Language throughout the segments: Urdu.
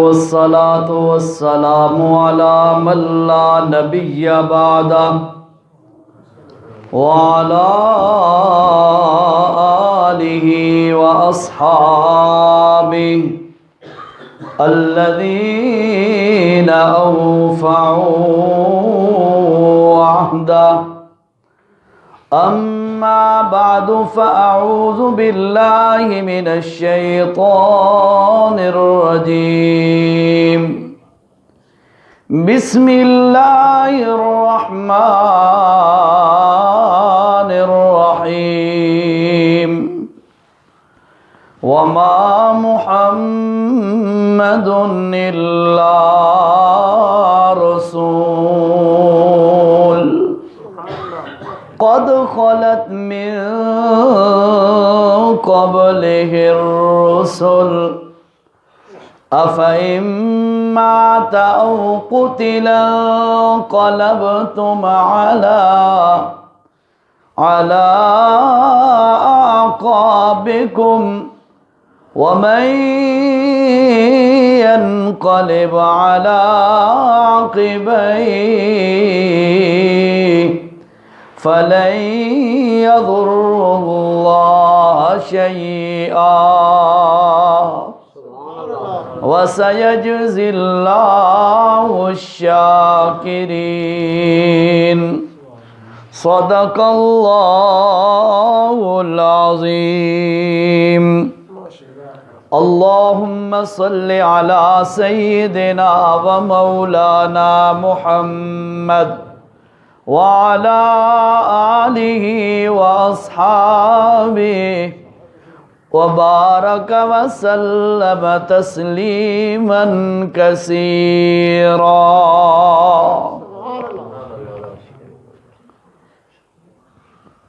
والصلاة والسلام على من لا نبي بعده وعلى آله وأصحابه الذين أوفوا عهده. أما بعد فأعوذ بالله من الشيطان الرجيم. بسم الله الرحمن الرحيم. وما محمد إلا رسول قد خلت من قبله الرسل أفإن مات أو قتل انقلبتم على أعقابكم ومن ينقلب على عقبيه فلن يضر الله شيئا وسيجزي الله الشاكرين. صدق الله العظيم. اللهم صل على سيدنا ومولانا محمد وعلى آله وأصحابه وبارك وسلم تسليما كثيرا.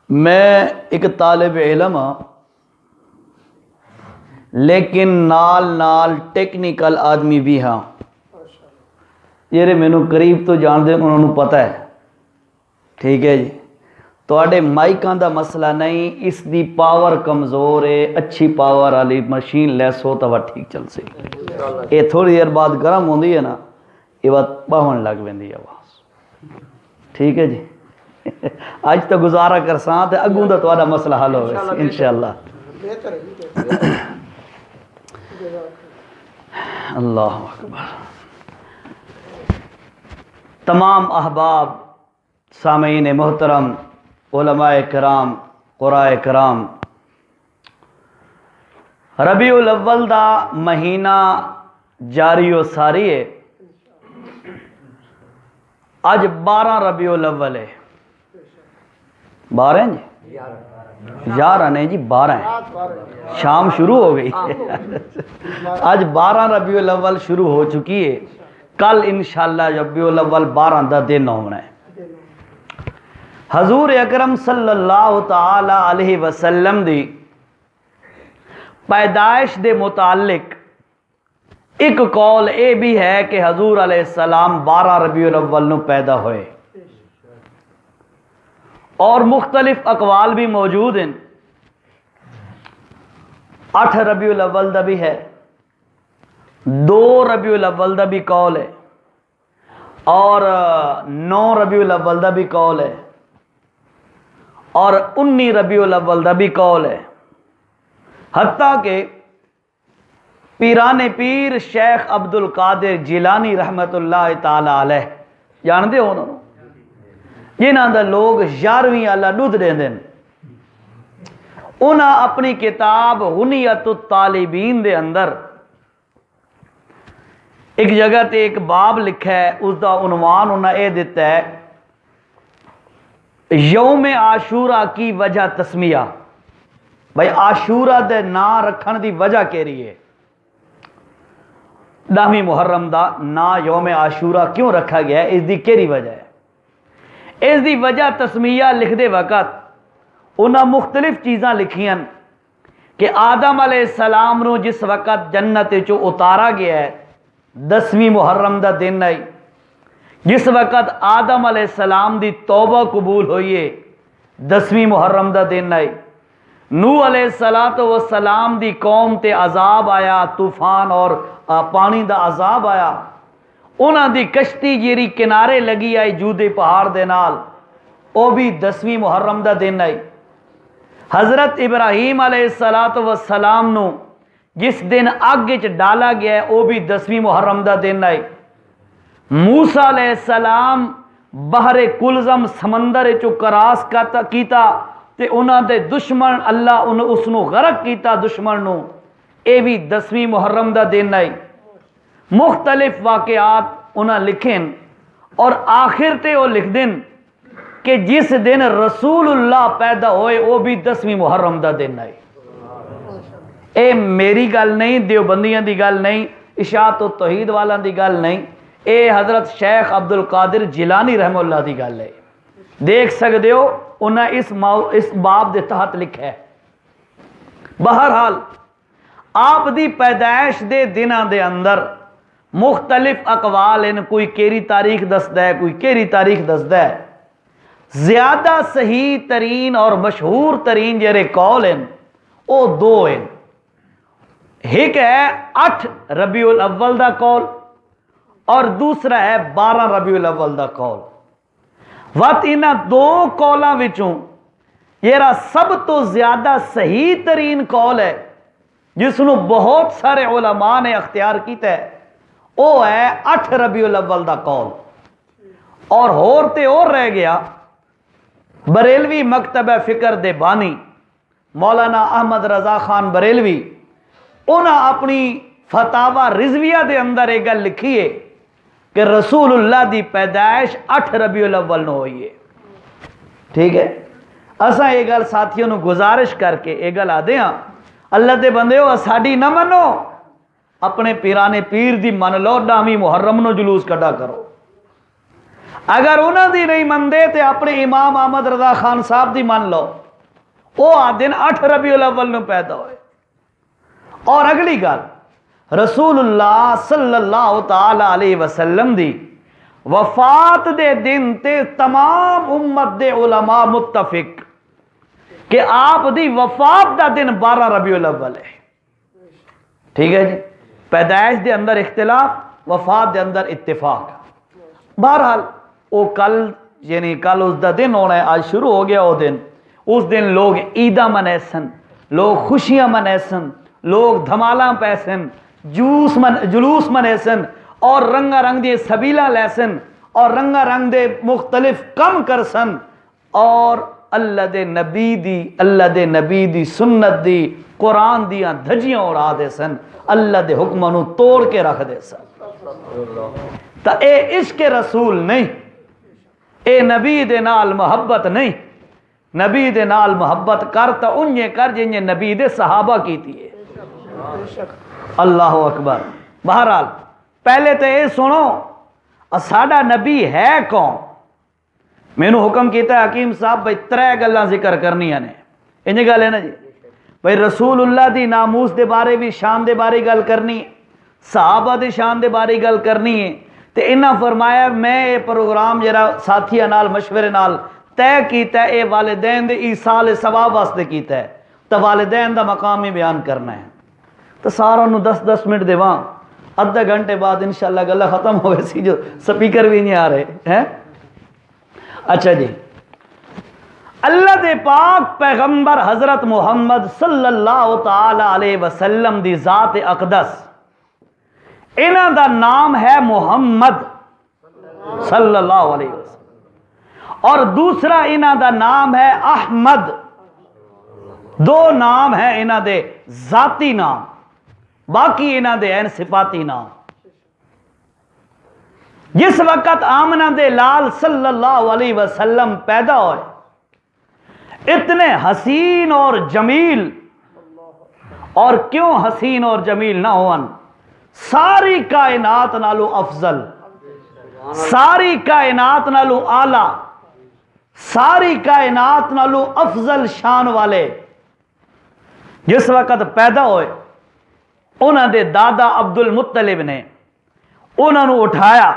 میں ایک طالب علم ہاں لیکن نال ٹیکنیکل آدمی بھی ہاں. جڑے مینوں قریب تو جانتے انہوں نے پتہ ہے. ٹھیک ہے جی. تواڈے مائکاں دا مسئلہ نہیں، اس دی پاور کمزور ہے. اچھی پاور والی مشین لیسو تو وہ ٹھیک چل سی. یہ تھوڑی دیر بعد گرم ہوندی ہے نا، یہ بات بہن لگ ویندی آواز. ٹھیک ہے جی. اج تو گزارا کرساں تے اگوں دا تواڈا مسئلہ حل ہوے انشاءاللہ. اللہ اکبر. تمام احباب، سامعین محترم، علماء کرام، قراء کرام، ربیع الاول دا مہینہ جاری و ساری ہے. اج 12 ربیع الاول ہے. 12 جی 11 نہیں جی 12 ہے. شام شروع ہو گئی. آج 12 ربیع الاول شروع ہو چکی ہے. کل انشاءاللہ ربیع الاول 12 دا دن ہونا ہے. حضور اکرم صلی اللہ تعالی علیہ وسلم دی پیدائش دے متعلق ایک قول اے بھی ہے کہ حضور علیہ السلام 12 ربیع الاول نو پیدا ہوئے، اور مختلف اقوال بھی موجود ہیں. 8 ربیع الاول دا بھی ہے، 2 ربیع الاول دا بھی قول ہے، اور 9 ربیع الاول دا بھی قول ہے، اور 19 ربیع الاول دا بھی قول ہے. حتیٰ کہ پیران پیر شیخ عبد القادر جیلانی رحمت اللہ تعالی علیہ جانتے ہو انہوں جنہاں دا لوگ 11ویں اللہ دودھ دے دیں. انہاں اپنی کتاب غنیت الطالبین دے اندر ایک جگہ تے ایک باب لکھا ہے. اس دا عنوان انہاں اے دیتا ہے یوم عاشورہ کی وجہ تسمیہ. بھائی عاشورہ دے نا رکھن دی وجہ کہہ رہی ہے. 10ویں محرم دا نا یوم عاشورہ کیوں رکھا گیا ہے؟ اس دی کیری وجہ ہے؟ اس دی وجہ تسمیہ لکھ دے وقت انہاں مختلف چیزاں لکھیاں کہ آدم علیہ السلام نو جس وقت جنت چو اتارا گیا ہے 10ویں محرم دا دن آئی. جس وقت آدم علیہ السلام دی توبہ قبول ہوئی ہے 10ویں محرم دا دن آئی. نوح علیہ الصلوۃ والسلام دی قوم تے عذاب آیا، طوفان اور پانی دا عذاب آیا، انہاں دی کشتی جیری کنارے لگی آئی جودے پہاڑ دے نال، او بھی 10ویں محرم دا دن آئی۔ حضرت ابراہیم علیہ السلام نو جس دن اگ وچ ڈالا گیا ہے او بھی 10ویں محرم دا دن آئی۔ موسیٰ علیہ السلام بحر کلزم سمندر چو کراس کیتا تے انہاں دے دشمن اللہ اس نو غرق کیتا دشمن نو، اے بھی 10ویں محرم دا دن آئی۔ مختلف واقعات انہاں لکھیں اور آخر تے وہ لکھ دن کہ جس دن رسول اللہ پیدا ہوئے وہ بھی 10ویں محرم دا دن آئی۔ اے میری گل نہیں، دیوبندیاں دی گل نہیں، اشاعت و توحید والاں دی گل نہیں، اے حضرت شیخ عبد القادر جیلانی رحمہ اللہ دی گل ہے۔ دیکھ سکتے ہو انہاں اس باب دے تحت لکھا ہے۔ بہرحال آپ دی پیدائش دے دناں دے اندر مختلف اقوال ہیں، کوئی کیری تاریخ دسدا ہے، کوئی کیری تاریخ دسدا ہے۔ زیادہ صحیح ترین اور مشہور ترین جڑے قول ہیں وہ دو ہیں، ایک ہے 8 ربیع الاول دا قول اور دوسرا ہے 12 ربیع الاول دا قول۔ وقت انہاں دو قولاں وچوں یہ سب تو زیادہ صحیح ترین قول ہے جس نو بہت سارے علماء نے اختیار کیتا ہے، وہ ہے 8 ربیع الاول دا قول۔ اور رہ گیا بریلوی مکتبہ فکر دے بانی مولانا احمد رضا خان بریلوی، انہاں اپنی فتاوی رضویہ دے اندر ایک گل لکھی ہے کہ رسول اللہ دی پیدائش 8 ربیع الاول نو ہوئی ہے۔ ٹھیک ہے، اساں یہ گل ساتھیوں نو گزارش کر کے یہ گل آدھے ہاں، اللہ دے بندے ہو ساڈی نہ منو، اپنے پیرانے پیر دی من لو، 10ویں محرم نو جلوس کڈا کرو۔ اگر انہاں دی نہیں مندے تے اپنے امام احمد رضا خان صاحب دی من لو، وہ آدن 8 ربیع الاول نو پیدا ہوئے۔ اور اگلی گل، رسول اللہ صلی اللہ تعالی علیہ وسلم دی وفات دے دن تے تمام امت دے علماء متفق کہ آپ دی وفات دا دن 12 ربیع الاول ہے۔ ٹھیک ہے جی، پیدائش دے اندر اختلاف، وفات دے اندر اتفاق۔ بہرحال وہ کل یعنی کل اس دا دن ہونا ہے، آج شروع ہو گیا وہ دن۔ اس دن لوگ عیداں منیسن، لوگ خوشیاں منیسن، لوگ دھمالاں پیسن، جلوس منیسن اور رنگا رنگ دی سبیلہ لیسن اور رنگا رنگ دے مختلف کم کرسن اور اللہ دے نبی دی سنت دی قرآن دیاں دھجیاں اڑا دے سن، اللہ دے حکماں نو توڑ کے رکھ دے سن۔ تا اے عشق رسول نہیں، اے نبی دے نال محبت نہیں۔ نبی دے نال محبت کر تا انجے کر جنجے نبی دے صحابہ کیتی ہے۔ اللہ اکبر۔ بہرحال پہلے تو یہ سنو ساڈا نبی ہے کون؟ مینوں حکم کیتا ہے حکیم صاحب بھائی 3 گلاں ذکر کرنیاں نے، انج گل ہے نا جی، بھائی رسول اللہ دی ناموس دے بارے بھی شان دے بارے گل کرنی ہے، صحابہ دی شان دے بارے گل کرنی ہے۔ تے انہاں فرمایا میں یہ پروگرام جرا ساتھیاں نال مشورے نال طے کیتا ہے، اے والدین دے ایصال ثواب واسطے کیتا ہے، تو والدین دا مقام ہی بیان کرنا ہے۔ تو سارا نو 10-10 منٹ دیواں، آدھا گھنٹے بعد انشاءاللہ گلہ ختم ہوئے سی، جو سپیکر بھی نہیں آ رہے ہیں۔ اچھا جی، اللہ دے پاک پیغمبر حضرت محمد صلی اللہ تعالی علیہ وسلم دی ذات اقدس، انہاں دا نام ہے محمد صلی اللہ علیہ وسلم، اور دوسرا انہاں دا نام ہے احمد۔ 2 نام ہیں انہاں دے ذاتی نام، باقی انہاں دے ہیں صفاتی نام۔ جس وقت آمنہ دے لال صلی اللہ علیہ وسلم پیدا ہوئے، اتنے حسین اور جمیل، اور کیوں حسین اور جمیل نہ ہون، ساری کائنات نالو افضل، ساری کائنات نالو اعلی، ساری کائنات نالو افضل شان والے جس وقت پیدا ہوئے، انہاں دے دادا عبد المطلب نے انہاں نو اٹھایا،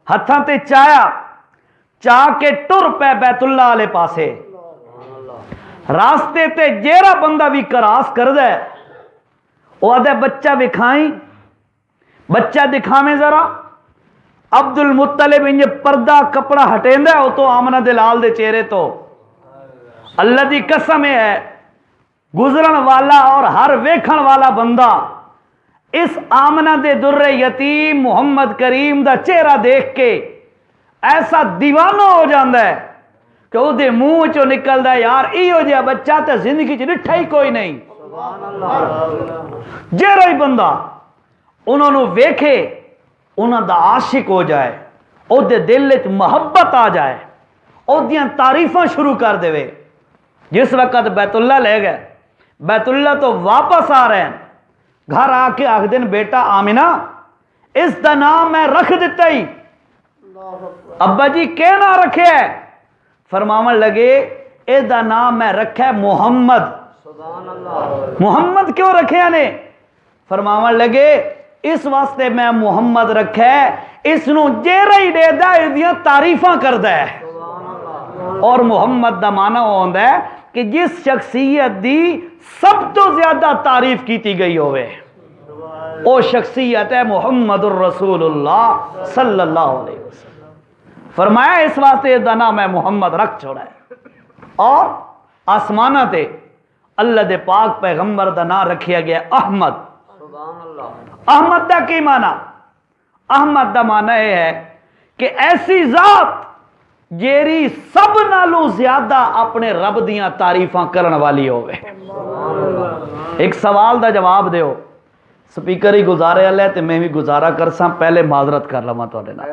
ہتھاں تے چایا، چاہ کے ٹر پے بیت اللہ والے پاسے۔ راستے تے جیڑا بندہ بھی کراس کر دے وہ آدھے بچہ دکھائیں، بچہ دکھاویں ذرا۔ عبد المطلب انج پردہ کپڑا ہٹیندا ہے وہ تو آمنہ دلال دے چہرے تو اللہ دی قسم ہے گزرن والا اور ہر ویکھن والا بندہ اس آمنہ دے در یتیم محمد کریم دا چہرہ دیکھ کے ایسا دیوانہ ہو جاندہ ہے کہ وہ دے منہ چو نکلدا ہے یار ایو جہا بچہ تے زندگی چ ڈٹھا ہی کوئی نہیں۔ جہڑا ہی بندہ انہوں نے ویکھے انہوں دا عاشق ہو جائے، او دے دل وچ محبت آ جائے، او دیاں تعریفاں شروع کر دے۔ جس وقت بیت اللہ لے گئے، بیت اللہ تو واپس آ رہے ہیں، گھر آ کے آخ دن بیٹا آمنہ اس دا نام میں رکھ دیتا ہی۔ ابا جی کیا نہ رکھے ہے؟ فرماون لگے اس دا نام میں رکھے ہے محمد۔ محمد کیوں رکھے نے؟ فرماون لگے اس واسطے میں محمد رکھے اس نو جیرا ہی دے دا اس دیاں تعریفاں کردا ہے۔ اور محمد دا معنی ہوندا ہے کہ جس شخصیت دی سب تو زیادہ تعریف کیتی گئی ہوئے وہ شخصیت ہے محمد الرسول اللہ صلی اللہ علیہ وسلم۔ فرمایا اس واسطے دا نام میں محمد رکھ چھوڑا ہے۔ اور آسمانہ تے اللہ دے پاک پیغمبر دا نام رکھیا گیا احمد۔ احمد دا کی معنی؟ احمد دا معنی یہ ہے کہ ایسی ذات جیری سب نالوں زیادہ اپنے رب دیاں تعریفاں کرن والی ہوئے۔ ایک سوال دا جواب دیو، سپیکر ہی گزارے اللہ ہے تو میں بھی گزارا کر ساں، پہلے معذرت کر لما تو دینا،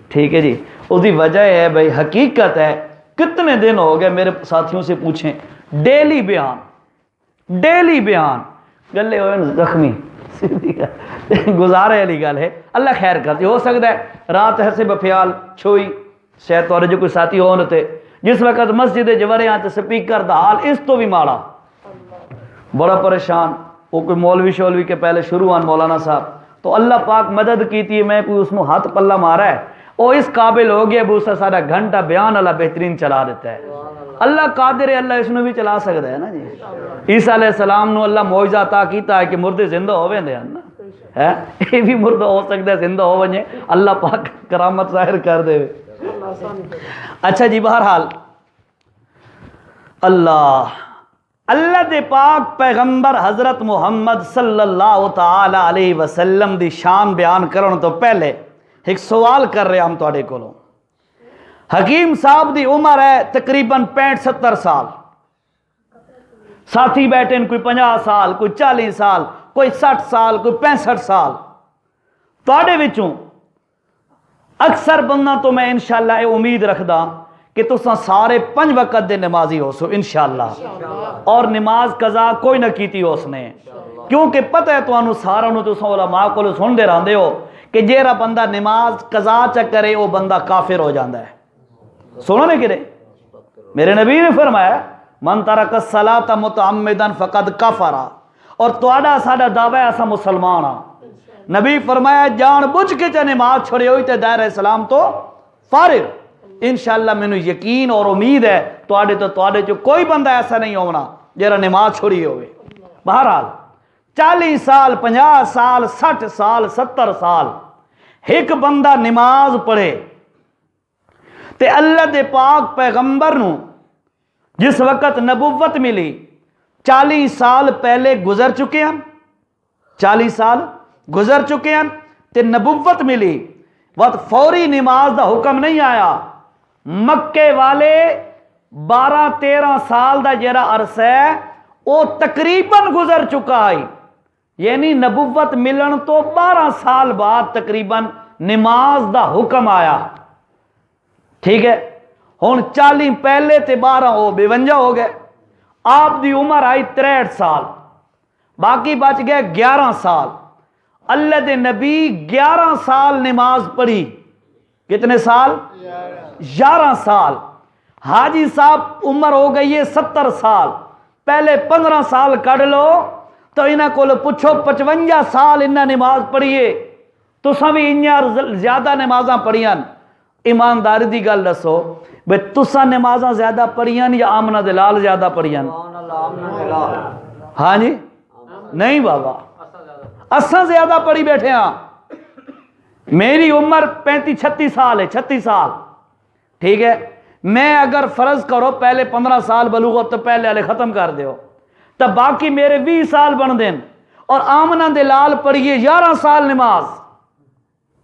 ٹھیک ہے جی۔ اس دی وجہ ہے بھئی حقیقت ہے کتنے دن ہو گئے میرے ساتھیوں سے پوچھیں ڈیلی بیان گلے ہوئے زخمی گزارے علی گل ہے، اللہ خیر کرتی ہو سکتا ہے رات ہے سے بفیال چھوئی شاید تو جو کوئی ساتھی ہونے تھے جس وقت مسجد جورے آتے سپیکر دا حال اس تو بھی ماڑا بڑا پریشان، وہ کوئی مولوی شولوی کے پہلے شروع آن مولانا صاحب تو اللہ پاک مدد کیتی ہے، میں کوئی اس میں ہاتھ پلہ مارا ہے وہ اس قابل ہو گیا بوسا سارا گھنٹہ بیان اللہ بہترین چلا دیتا ہے۔ اللہ قادر ہے، اللہ اس نے بھی چلا سکتا ہے نا جی۔ عیسیٰ علیہ السلام نو اللہ معجزہ عطا کیتا ہے کہ مردے زندہ ہو ویندے ہیں نا، یہ بھی مردہ ہو سکتا ہے زندہ ہو ونجے، اللہ پاک کرامت ظاہر کر دے۔ اچھا جی، بہرحال اللہ دے پاک پیغمبر حضرت محمد صلی اللہ تعالی علیہ وسلم دی شان بیان کرن تو پہلے ایک سوال کر رہے ہم تواڈے کولوں۔ حکیم صاحب دی عمر ہے تقریباً 65-70 سال، ساتھی بیٹھے کوئی 50 سال، کوئی 40 سال، کوئی 60 سال، کوئی 65 سال۔ تواڈے وچوں اکثر بندہ تو میں انشاءاللہ یہ امید رکھدا کہ تساں سارے 5 وقت دے نمازی ہو سو انشاءاللہ، اور نماز قضا کوئی نہ کیتی ہو اس نے، کیونکہ پتہ ہے تانوں سارا نو تساں علماء کول سن دے رہندے ہو کہ جیڑا بندہ نماز قضا چ کرے وہ بندہ کافر ہو جاندا ہے۔ سنو نے کہ میرے نبی نے فرمایا من ترک الصلاۃ متعمدا فقد کفر، اور تواڈا ساڈا دعویٰ ہے اساں مسلمان ہاں۔ نبی فرمایا جان بوجھ کے چا نماز چھڑے ہوئی تے دائرہ اسلام تو فارغ۔ انشاءاللہ میں نے یقین اور امید ہے تواڈے جو کوئی بندہ ایسا نہیں ہونا جیڑا نماز چھوڑی ہوئے۔ بہرحال 40 سال، 50 سال، 60 سال، 70 سال ایک بندہ نماز پڑھے تے اللہ دے پاک پیغمبر نو جس وقت نبوت ملی 40 سال پہلے گزر چکے ہیں، 40 سال گزر چکے ہیں تے نبوت ملی وقت فوری نماز دا حکم نہیں آیا۔ مکے والے 12-13 سال دا جیرا عرصہ ہے وہ تقریباً گزر چکا ہے، یعنی نبوت ملن تو 12 سال بعد تقریباً نماز دا حکم آیا، ٹھیک ہے۔ ہن 40 پہلے تے 12 ہو 52 ہو گئے، آپ دی عمر آئی 63 سال، باقی بچ گئے 11 سال۔ اللہ دے نبی 11 سال نماز پڑھی، کتنے سال؟ 11 سال۔ حاجی صاحب عمر ہو گئی ہے 70 سال، پہلے 15 سال کڑ لو تو انہاں کو پوچھو 55 سال انہاں نماز پڑھیے، تو سبھی انہاں زیادہ نمازاں پڑھیاں۔ ایمانداری دی گل دسو بے تساں نمازاں زیادہ پڑھیاں یا آمنہ دلال زیادہ پڑھیاں؟ ہاں جی نہیں بابا، اساں زیادہ پڑھی بیٹھے ہاں۔ میری عمر 35-36 سال ہے، 36 سال، ٹھیک ہے؟ میں اگر فرض کرو پہلے 15 سال بلوغت تو پہلے والے ختم کر دیو تو باقی میرے 20 سال بن دین، اور آمنہ دلال پڑھیے 11 سال نماز،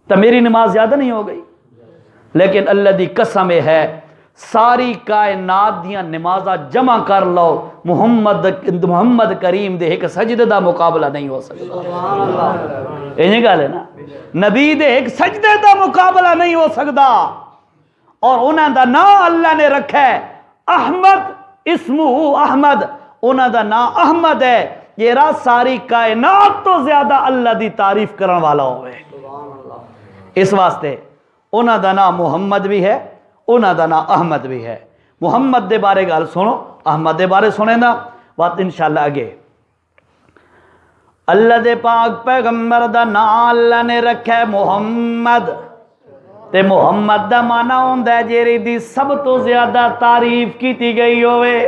تو میری نماز زیادہ نہیں ہو گئی؟ لیکن اللہ دی قسم ہے ساری کائنات دیاں نمازاں جمع کر لو، محمد کریم دے ایک سجدے دا مقابلہ نہیں ہو سکتا۔ یہ گل ہے نا، نبی دے ایک سجدے دا مقابلہ نہیں ہو سکتا۔ اور انہاں دا نام اللہ نے رکھا ہے احمد، اسمہ احمد، انہاں دا نام احمد ہے، یہ ساری کائنات تو زیادہ اللہ دی تعریف کرن والا ہوئے۔ اس واسطے انہاں دا نام محمد بھی ہے، انہاں دا نام احمد بھی ہے۔ محمد دے بارے گل سنو، احمد دے بارے سنے نا بات انشاءاللہ آگے۔ اللہ دے پاک پیغمبر دا نام اللہ نے رکھا ہے محمد، تے محمد دا معنی ہوندا ہے جیری دی سب تو زیادہ تعریف کیتی گئی ہوئے،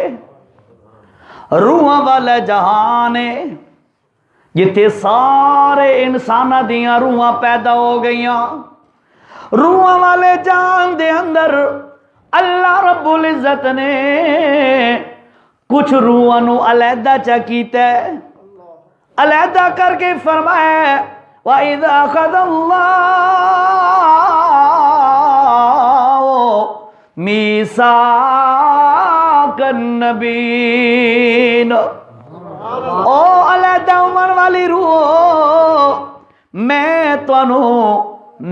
روحاں والا جہان ہے جتے سارے انساناں دیاں روحاں پیدا ہو گئیاں۔ روحاں والے جہان دے اندر اللہ رب العزت نے کچھ روحاں نو علیحدہ چا کیتا ہے، علیحدہ کر کے فرمایا وَإِذَا أَخَذَ اللَّهُ مِيثَاقَ النَّبِيِّينَ، او علیحدہ عمر والی روح، میں تانوں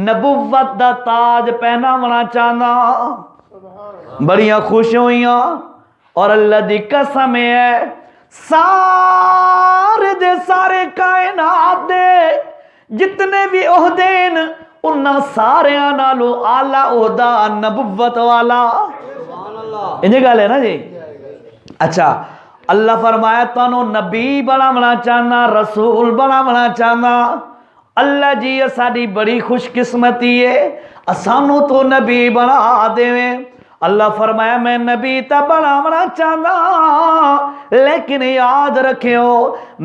نبوت دا تاج پہناونا چاہنا۔ بڑیاں خوش ہوئیاں، اور اللہ دی قسم ہے سارے دے سارے کائنات دے جتنے بھی عہدین انہاں سارے نالو اعلیٰ عہدہ نبوت والا۔ انجھے گل ہے نا جی؟ اچھا، اللہ فرمایا تانوں نبی بناونا چاہنا، رسول بناونا چاہنا۔ اللہ جی ساری بڑی خوش قسمتی ہے، اسانوں تو نبی بنا دے۔ اللہ فرمایا میں نبی تا بناونا چاہنا، لیکن یاد رکھیو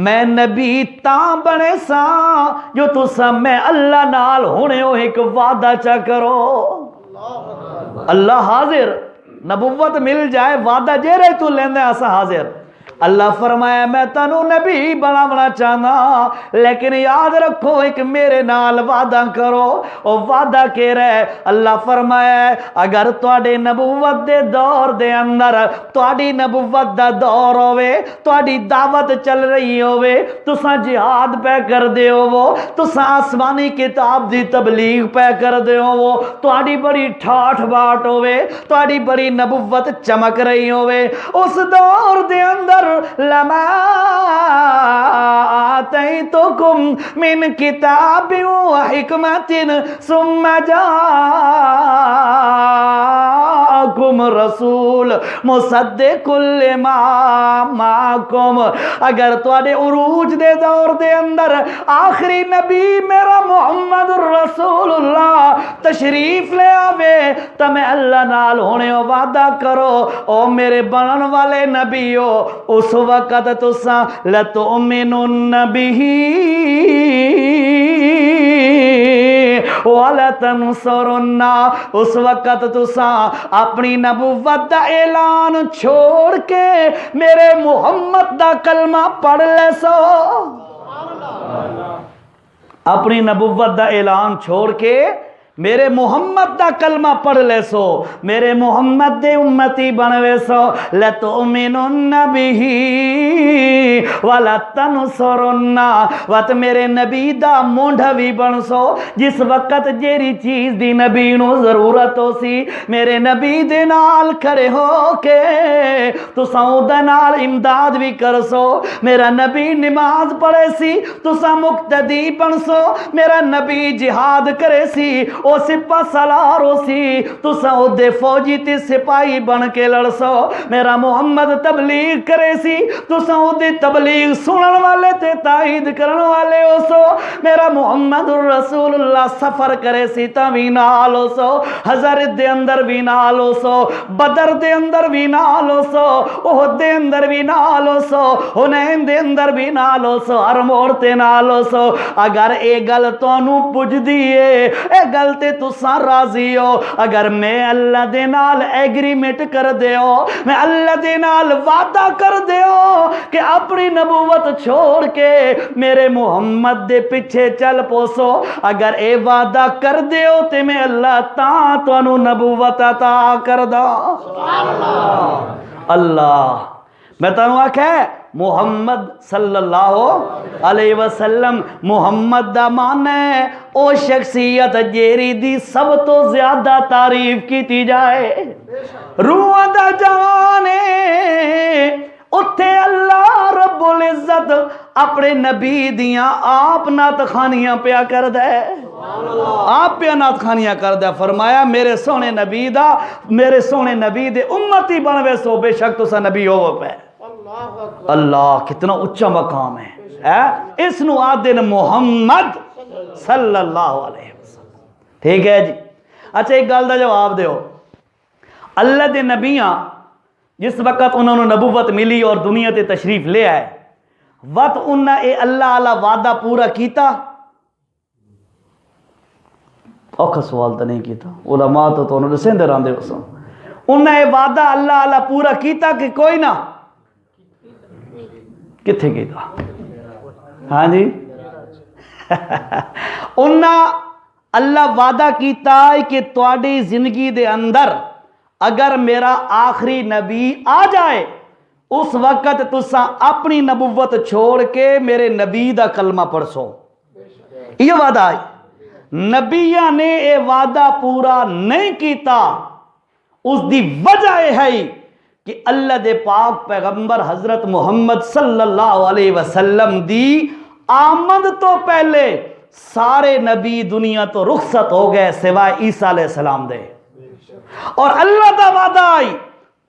میں نبی تاں بنے سا جو تسا میں اللہ نال ہونے ہو ایک وعدہ چا کرو۔ اللہ حاضر، نبوت مل جائے وعدہ جے رہے تو لیندے اسا حاضر۔ اللہ فرمایا میں تانوں نبی بناونا چاہنا، لیکن یاد رکھو ایک میرے نال وعدہ کرو۔ اور وعدہ کے رہے اللہ فرمایا اگر تواڈے نبوت دے دور دے اندر تواڈی نبوت دا دور ہوئے، تواڈی دعوت چل رہی ہوئے، تساں جہاد پہ کر دے ہو، تساں آسمانی کتاب دی تبلیغ پہ کر دے ہو، تواڈی بڑی ٹھاٹھ باٹ ہوئے، تواڈی بڑی نبوت چمک رہی ہوئے، اس دور دے اندر لما آتیتکم من کتاب و حکمت ثم جاءکم رسول مصدق لما معکم۔ اگر تواڈے عروج دے دور دے اندر آخری نبی میرا محمد رسول اللہ تشریف لے آوے تو میں اللہ نال ہونے وعدہ کرو او میرے بنن والے نبی ہو، اس وقت تساں لتؤمنن بہ وَلَتَنْصُرُنَّ، اس وقت تساں اپنی نبوت دا اعلان چھوڑ کے میرے محمد دا کلمہ پڑھ لے سو۔ اپنی نبوت دا اعلان چھوڑ کے میرے محمد دا کلمہ پڑھ لے سو، میرے محمد دے امتی بنوے سو۔ لَتُؤْمِنُنَّ بِهِ وَلَتَنْصُرُنَّ، وقت میرے نبی دا مونڈھا بھی بن سو، جس وقت جیری چیز دی نبی نو ضرورت ہو سی میرے نبی دے نال کھڑے ہو کے تساں دا نال امداد بھی کر سو۔ میرا نبی نماز پڑھے سی تساں مقتدی بن سو، میرا نبی جہاد کرے سی او سپہ سالار ہو سی تسا او دے فوجی تے سپاہی بن کے لڑ سو میرا محمد تبلیغ کرے سی تسا او دے تبلیغ سنن والے تے تائید کرن والے ہو سو میرا محمد رسول اللہ سفر کرے سی تا وی نال ہو سو حضرت دے اندر وی نال ہو سو بدر دے اندر وی نال ہو سو احد دے اندر وی نال ہو سو حنین دے اندر وی نال ہو سو ہر موڑ تے نال ہو سو اگر اے گل تانوں پج دیئے اے گل تے تساں راضی ہو اگر میں اللہ دے نال ایگریمنٹ کر دیو میں اللہ دے نال وعدہ کر دیو کہ اپنی نبوت چھوڑ کے میرے محمد دے پیچھے چل پوسو اگر اے وعدہ کر دیو تے میں اللہ تاں تانوں نبوت عطا کر دا اللہ میں تانوں آکھے محمد صلی اللہ علیہ وسلم محمد دا معنی ہے او شخصیت جیری دی سب تو زیادہ تعریف کیتی جائے روح دا جانے اتھے اللہ رب العزت اپنے نبی دیاں آپ نات خانیاں پیا کر دے آپ پیا نات خانیاں کر دے فرمایا میرے سونے نبی دے امتی بنوے سو بے شک تو سا نبی ہو پہ اللہ کتنا اچھا مقام ہے اس نو آدن محمد صلی اللہ علیہ وسلم ٹھیک ہے جی اچھا ایک گل دا جواب دیو اللہ دے نبیاں جس وقت انہوں نے نبوت ملی اور دنیا تے تشریف لے آئے وقت انہوں نے اللہ علیہ وعدہ پورا کیتا اوکھا سوال تو نہیں کیتا علماء تو انہوں نے سندر آندے ہو انہوں نے وعدہ اللہ علیہ پورا کیتا کہ کوئی نہ کتھے کیتا ہاں جی انہوں اللہ وعدہ کیتا کہ تواڈی زندگی دے اندر اگر میرا آخری نبی آ جائے اس وقت تساں اپنی نبوت چھوڑ کے میرے نبی دا کلمہ پڑھ سو یہ وعدہ آئی نبیہ نے یہ وعدہ پورا نہیں کیتا اس دی وجہ ہے کہ اللہ دے پاک پیغمبر حضرت محمد صلی اللہ علیہ وسلم دی آمد تو پہلے سارے نبی دنیا تو رخصت ہو گئے سوائے عیسیٰ علیہ السلام دے اور اللہ دا وعدہ آئی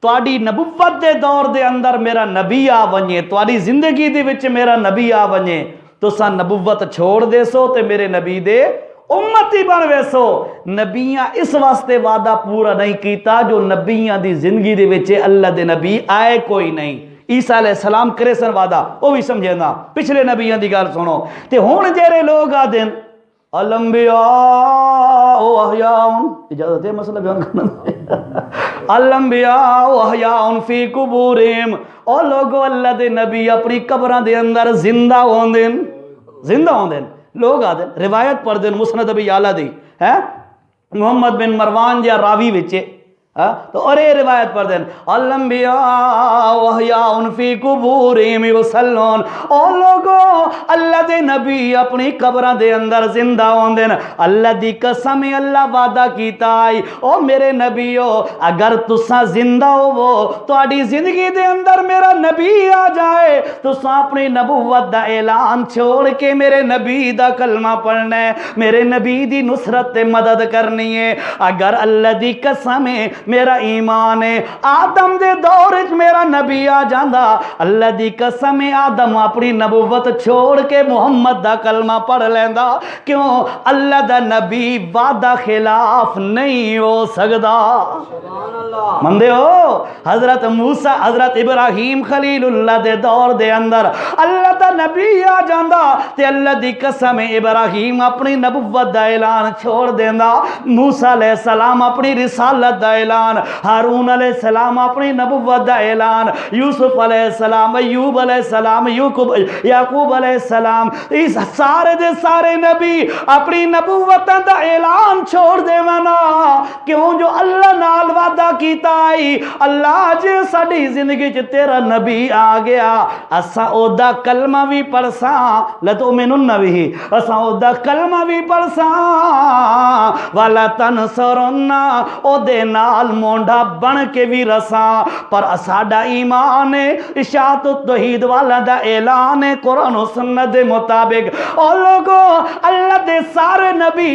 تواڈی نبوت دے دور دے اندر میرا نبی آ ونجے تواڈی زندگی دے وچ میرا نبی آ ونجے تو سا نبوت چھوڑ دے سو تے میرے نبی دے امتی بن ویسو نبیاں اس واسطے وعدہ پورا نہیں کیتا جو نبیاں دی زندگی دے وچ اللہ دے نبی آئے کوئی نہیں عیسیٰ علیہ السلام کرے سن وعدہ وہ بھی سمجھے نا پچھلے نبیاں دی گل سنو تے ہن جڑے لوگ آ دین الانبیاء و احیاء اجازت ہے مسئلہ بیان کرنا الانبیاء و احیاء فی قبورہم او لوگو اللہ دے نبی اپنی قبراں دے اندر زندہ ہوندن لوگ آدھیں روایت پڑھ دیں مسند ابی اعلیٰ دی محمد بن مروان جا راوی وچے تو اور یہ روایت پڑھ دیں الانبیاء وحیاء فی قبورہم یصلون او لوگو اللہ دے نبی اپنی قبران دے اندر زندہ ہوندن اللہ دی قسم اللہ وعدہ کیتا آئی او میرے نبیو اگر تساں زندہ ہو تو آڑی زندگی دے اندر میرا نبی آ جائے تساں اپنی نبوت دا اعلان چھوڑ کے میرے نبی دا کلمہ پڑھنا ہے میرے نبی دی نصرت تے مدد کرنی ہے اگر اللہ دی قسم میرا ایمان ہے آدم دے دور وچ میرا نبی آ جاندا اللہ دی قسم آدم اپنی نبوت چھوڑ کے محمد دا کلمہ پڑھ لیندا کیوں اللہ دا نبی وعدہ خلاف نہیں ہو سکدا مندے ہو حضرت موسیٰ حضرت ابراہیم خلیل اللہ دے دور دے اندر اللہ دا نبی آ جاندا تے اللہ دی قسم ابراہیم اپنی نبوت دا اعلان چھوڑ دیندا موسیٰ علیہ السلام اپنی رسالت دا اعلان ہارون علیہ السلام اپنی نبوت دا اعلان یوسف علیہ السلام ایوب علیہ السلام یعقوب علیہ السلام اس سارے دے سارے نبی اپنی نبوت دا اعلان چھوڑ دے ونا کیوں جو اللہ نال وعدہ کیتا آئی اللہ جے ساڈی زندگی چ تیرا نبی آ گیا اساں او دا کلمہ بھی پڑھساں لتؤمنن بھی اساں او دا کلمہ بھی پڑھساں ولا تنصرن او دے نال مونڈا بن کے بھی رساں پر ساڈا ایمان ہے اشاعت التوحید والا دا اعلان ہے قرآن و سنت دے مطابق او لوگو اللہ دے سارے نبی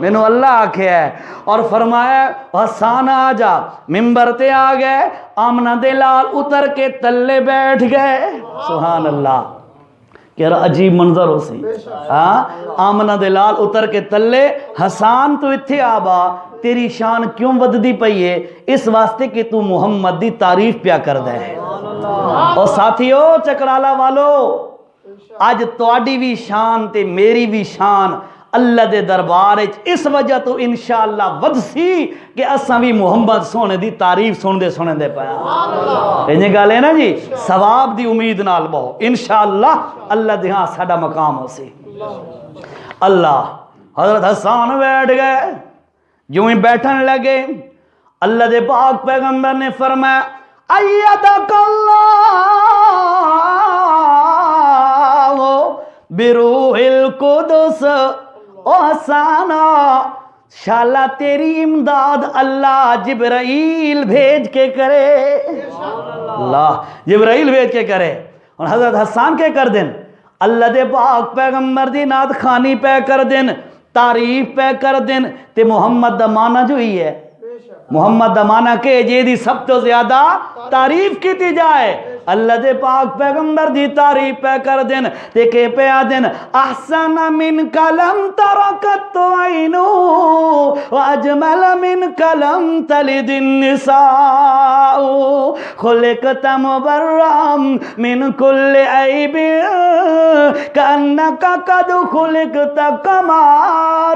مینو اللہ آکھیا ہے، اور فرمایا حسان آ جا، ممبر تے آ گئے، آمنہ دے لال اتر کے تلے بیٹھ گئے، سبحان اللہ، کہہ رہا عجیب منظر ہو سی، ہاں آمنہ دے لال اتر کے تلے، حسان تو اتھے آبا، تیری شان کیوں وددی پئی ہے؟ اس واسطے کہ تو محمد دی تعریف پیا کر دے۔ اور ساتھیو چکرالا والو، آج تواڈی بھی شان تے میری بھی شان اللہ دے دربار اس وجہ تو انشاءاللہ ود سی کہ اساں بھی محمد سونے دی تعریف سن دے پایا۔ انہیں گالے نا جی، ثواب دی امید نال بہو انشاءاللہ اللہ دے ہاں ساڈا مقام ہو سی۔ اللہ حضرت حسان بیٹھ گئے، جو ہی بیٹھن لگے اللہ دے پاک پیغمبر نے فرمایا ایدک اللہ بروح القدس، او حسانا شالا تیری امداد اللہ جبرائیل بھیج کے کرے، اللہ جبرائیل بھیج کے کرے۔ اور حضرت حسان کے کر دن اللہ دے پاک پیغمبر دی نعت خانی پہ کر دن، تعریف پہ کر دن، تے محمد دا معنی جو ہی ہے، محمد دا معنی کہ جے دی سب تو زیادہ تعریف کیتی جائے، اللہ دے پاک پیغمبر دی تعریف پہ کر دن، تے کہ پہ آدن احسن من کلم ترکت عینو واجمل من کلم تلد النساء خلقت مبرم من کل عیب کانک قد خلقت کما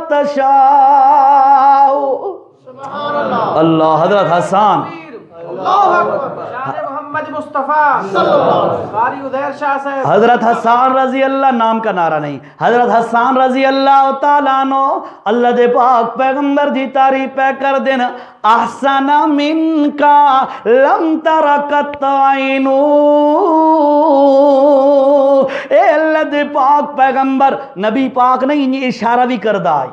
تشاء۔ اللہ حضرت حسان حضرت حسان رضی اللہ، نام کا نعرہ نہیں، حضرت حسان رضی اللہ تعالیٰ عنہ اللہ دے پاک پیغمبر دی تعریف پہ کر دین، احسن من کا لم ترکت عینو، اے اللہ دے پاک پیغمبر، نبی پاک نہیں اشارہ بھی کر دائی،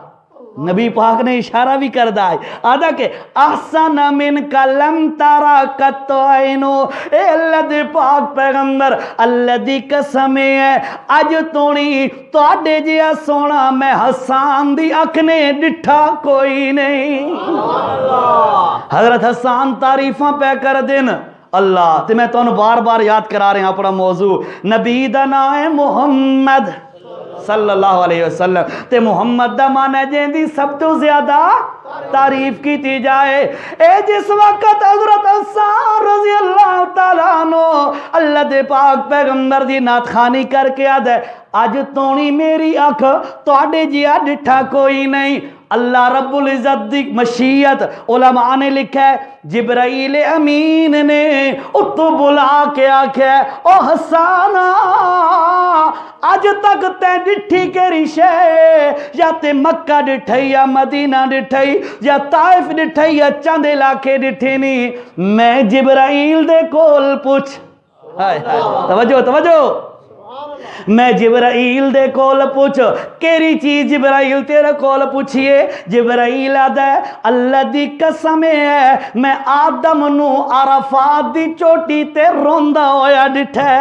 نبی پاک نے اشارہ بھی کر دائی آدھا کہ احسن من کلم ترکت عینو، اے اللہ دے پاک پیغمبر اللہ دی قسم ہے اج تونی تواڈے جیا سونا میں حسان دی اکھ نے ڈٹھا کوئی نہیں۔ حضرت حسان تعریفاں پہ کر دن اللہ، تے میں تو بار بار یاد کرا رہے ہیں اپنا موضوع، نبی دا نام ہے محمد صلی اللہ علیہ وسلم، تے محمد دا معنی جین دی سب تو زیادہ تعریف کی تی جائے۔ اے جس وقت حضرت حسان رضی اللہ تعالیٰ عنہ اللہ دے پاک پیغمبر دی نعت خوانی کر کے آدھے اج تونی میری اکھ تواڈے جیا ڈٹھا کوئی نہیں۔ اللہ رب العزت دی مشیت علماء نے لکھا ہے جبرائیل امین نے اتو بلا کے آکھے او حسانا اج تک تے ڈٹھی کے رشے یا تے مکہ ڈٹھئی یا مدینہ ڈٹھئی یا طائف ڈٹھئی یا چند علاقے ڈٹھی نہیں، میں جبرائیل دے کول پوچھ، توجہ توجہ، میں جبرائیل دے کول پوچھ کیری چیز جبرائیل تیرے کول پوچھئے، جبرائیل آدھے اللہ دی قسم ہے میں آدم نو عرفات دی چوٹی تے روندہ ہویا ڈٹھے،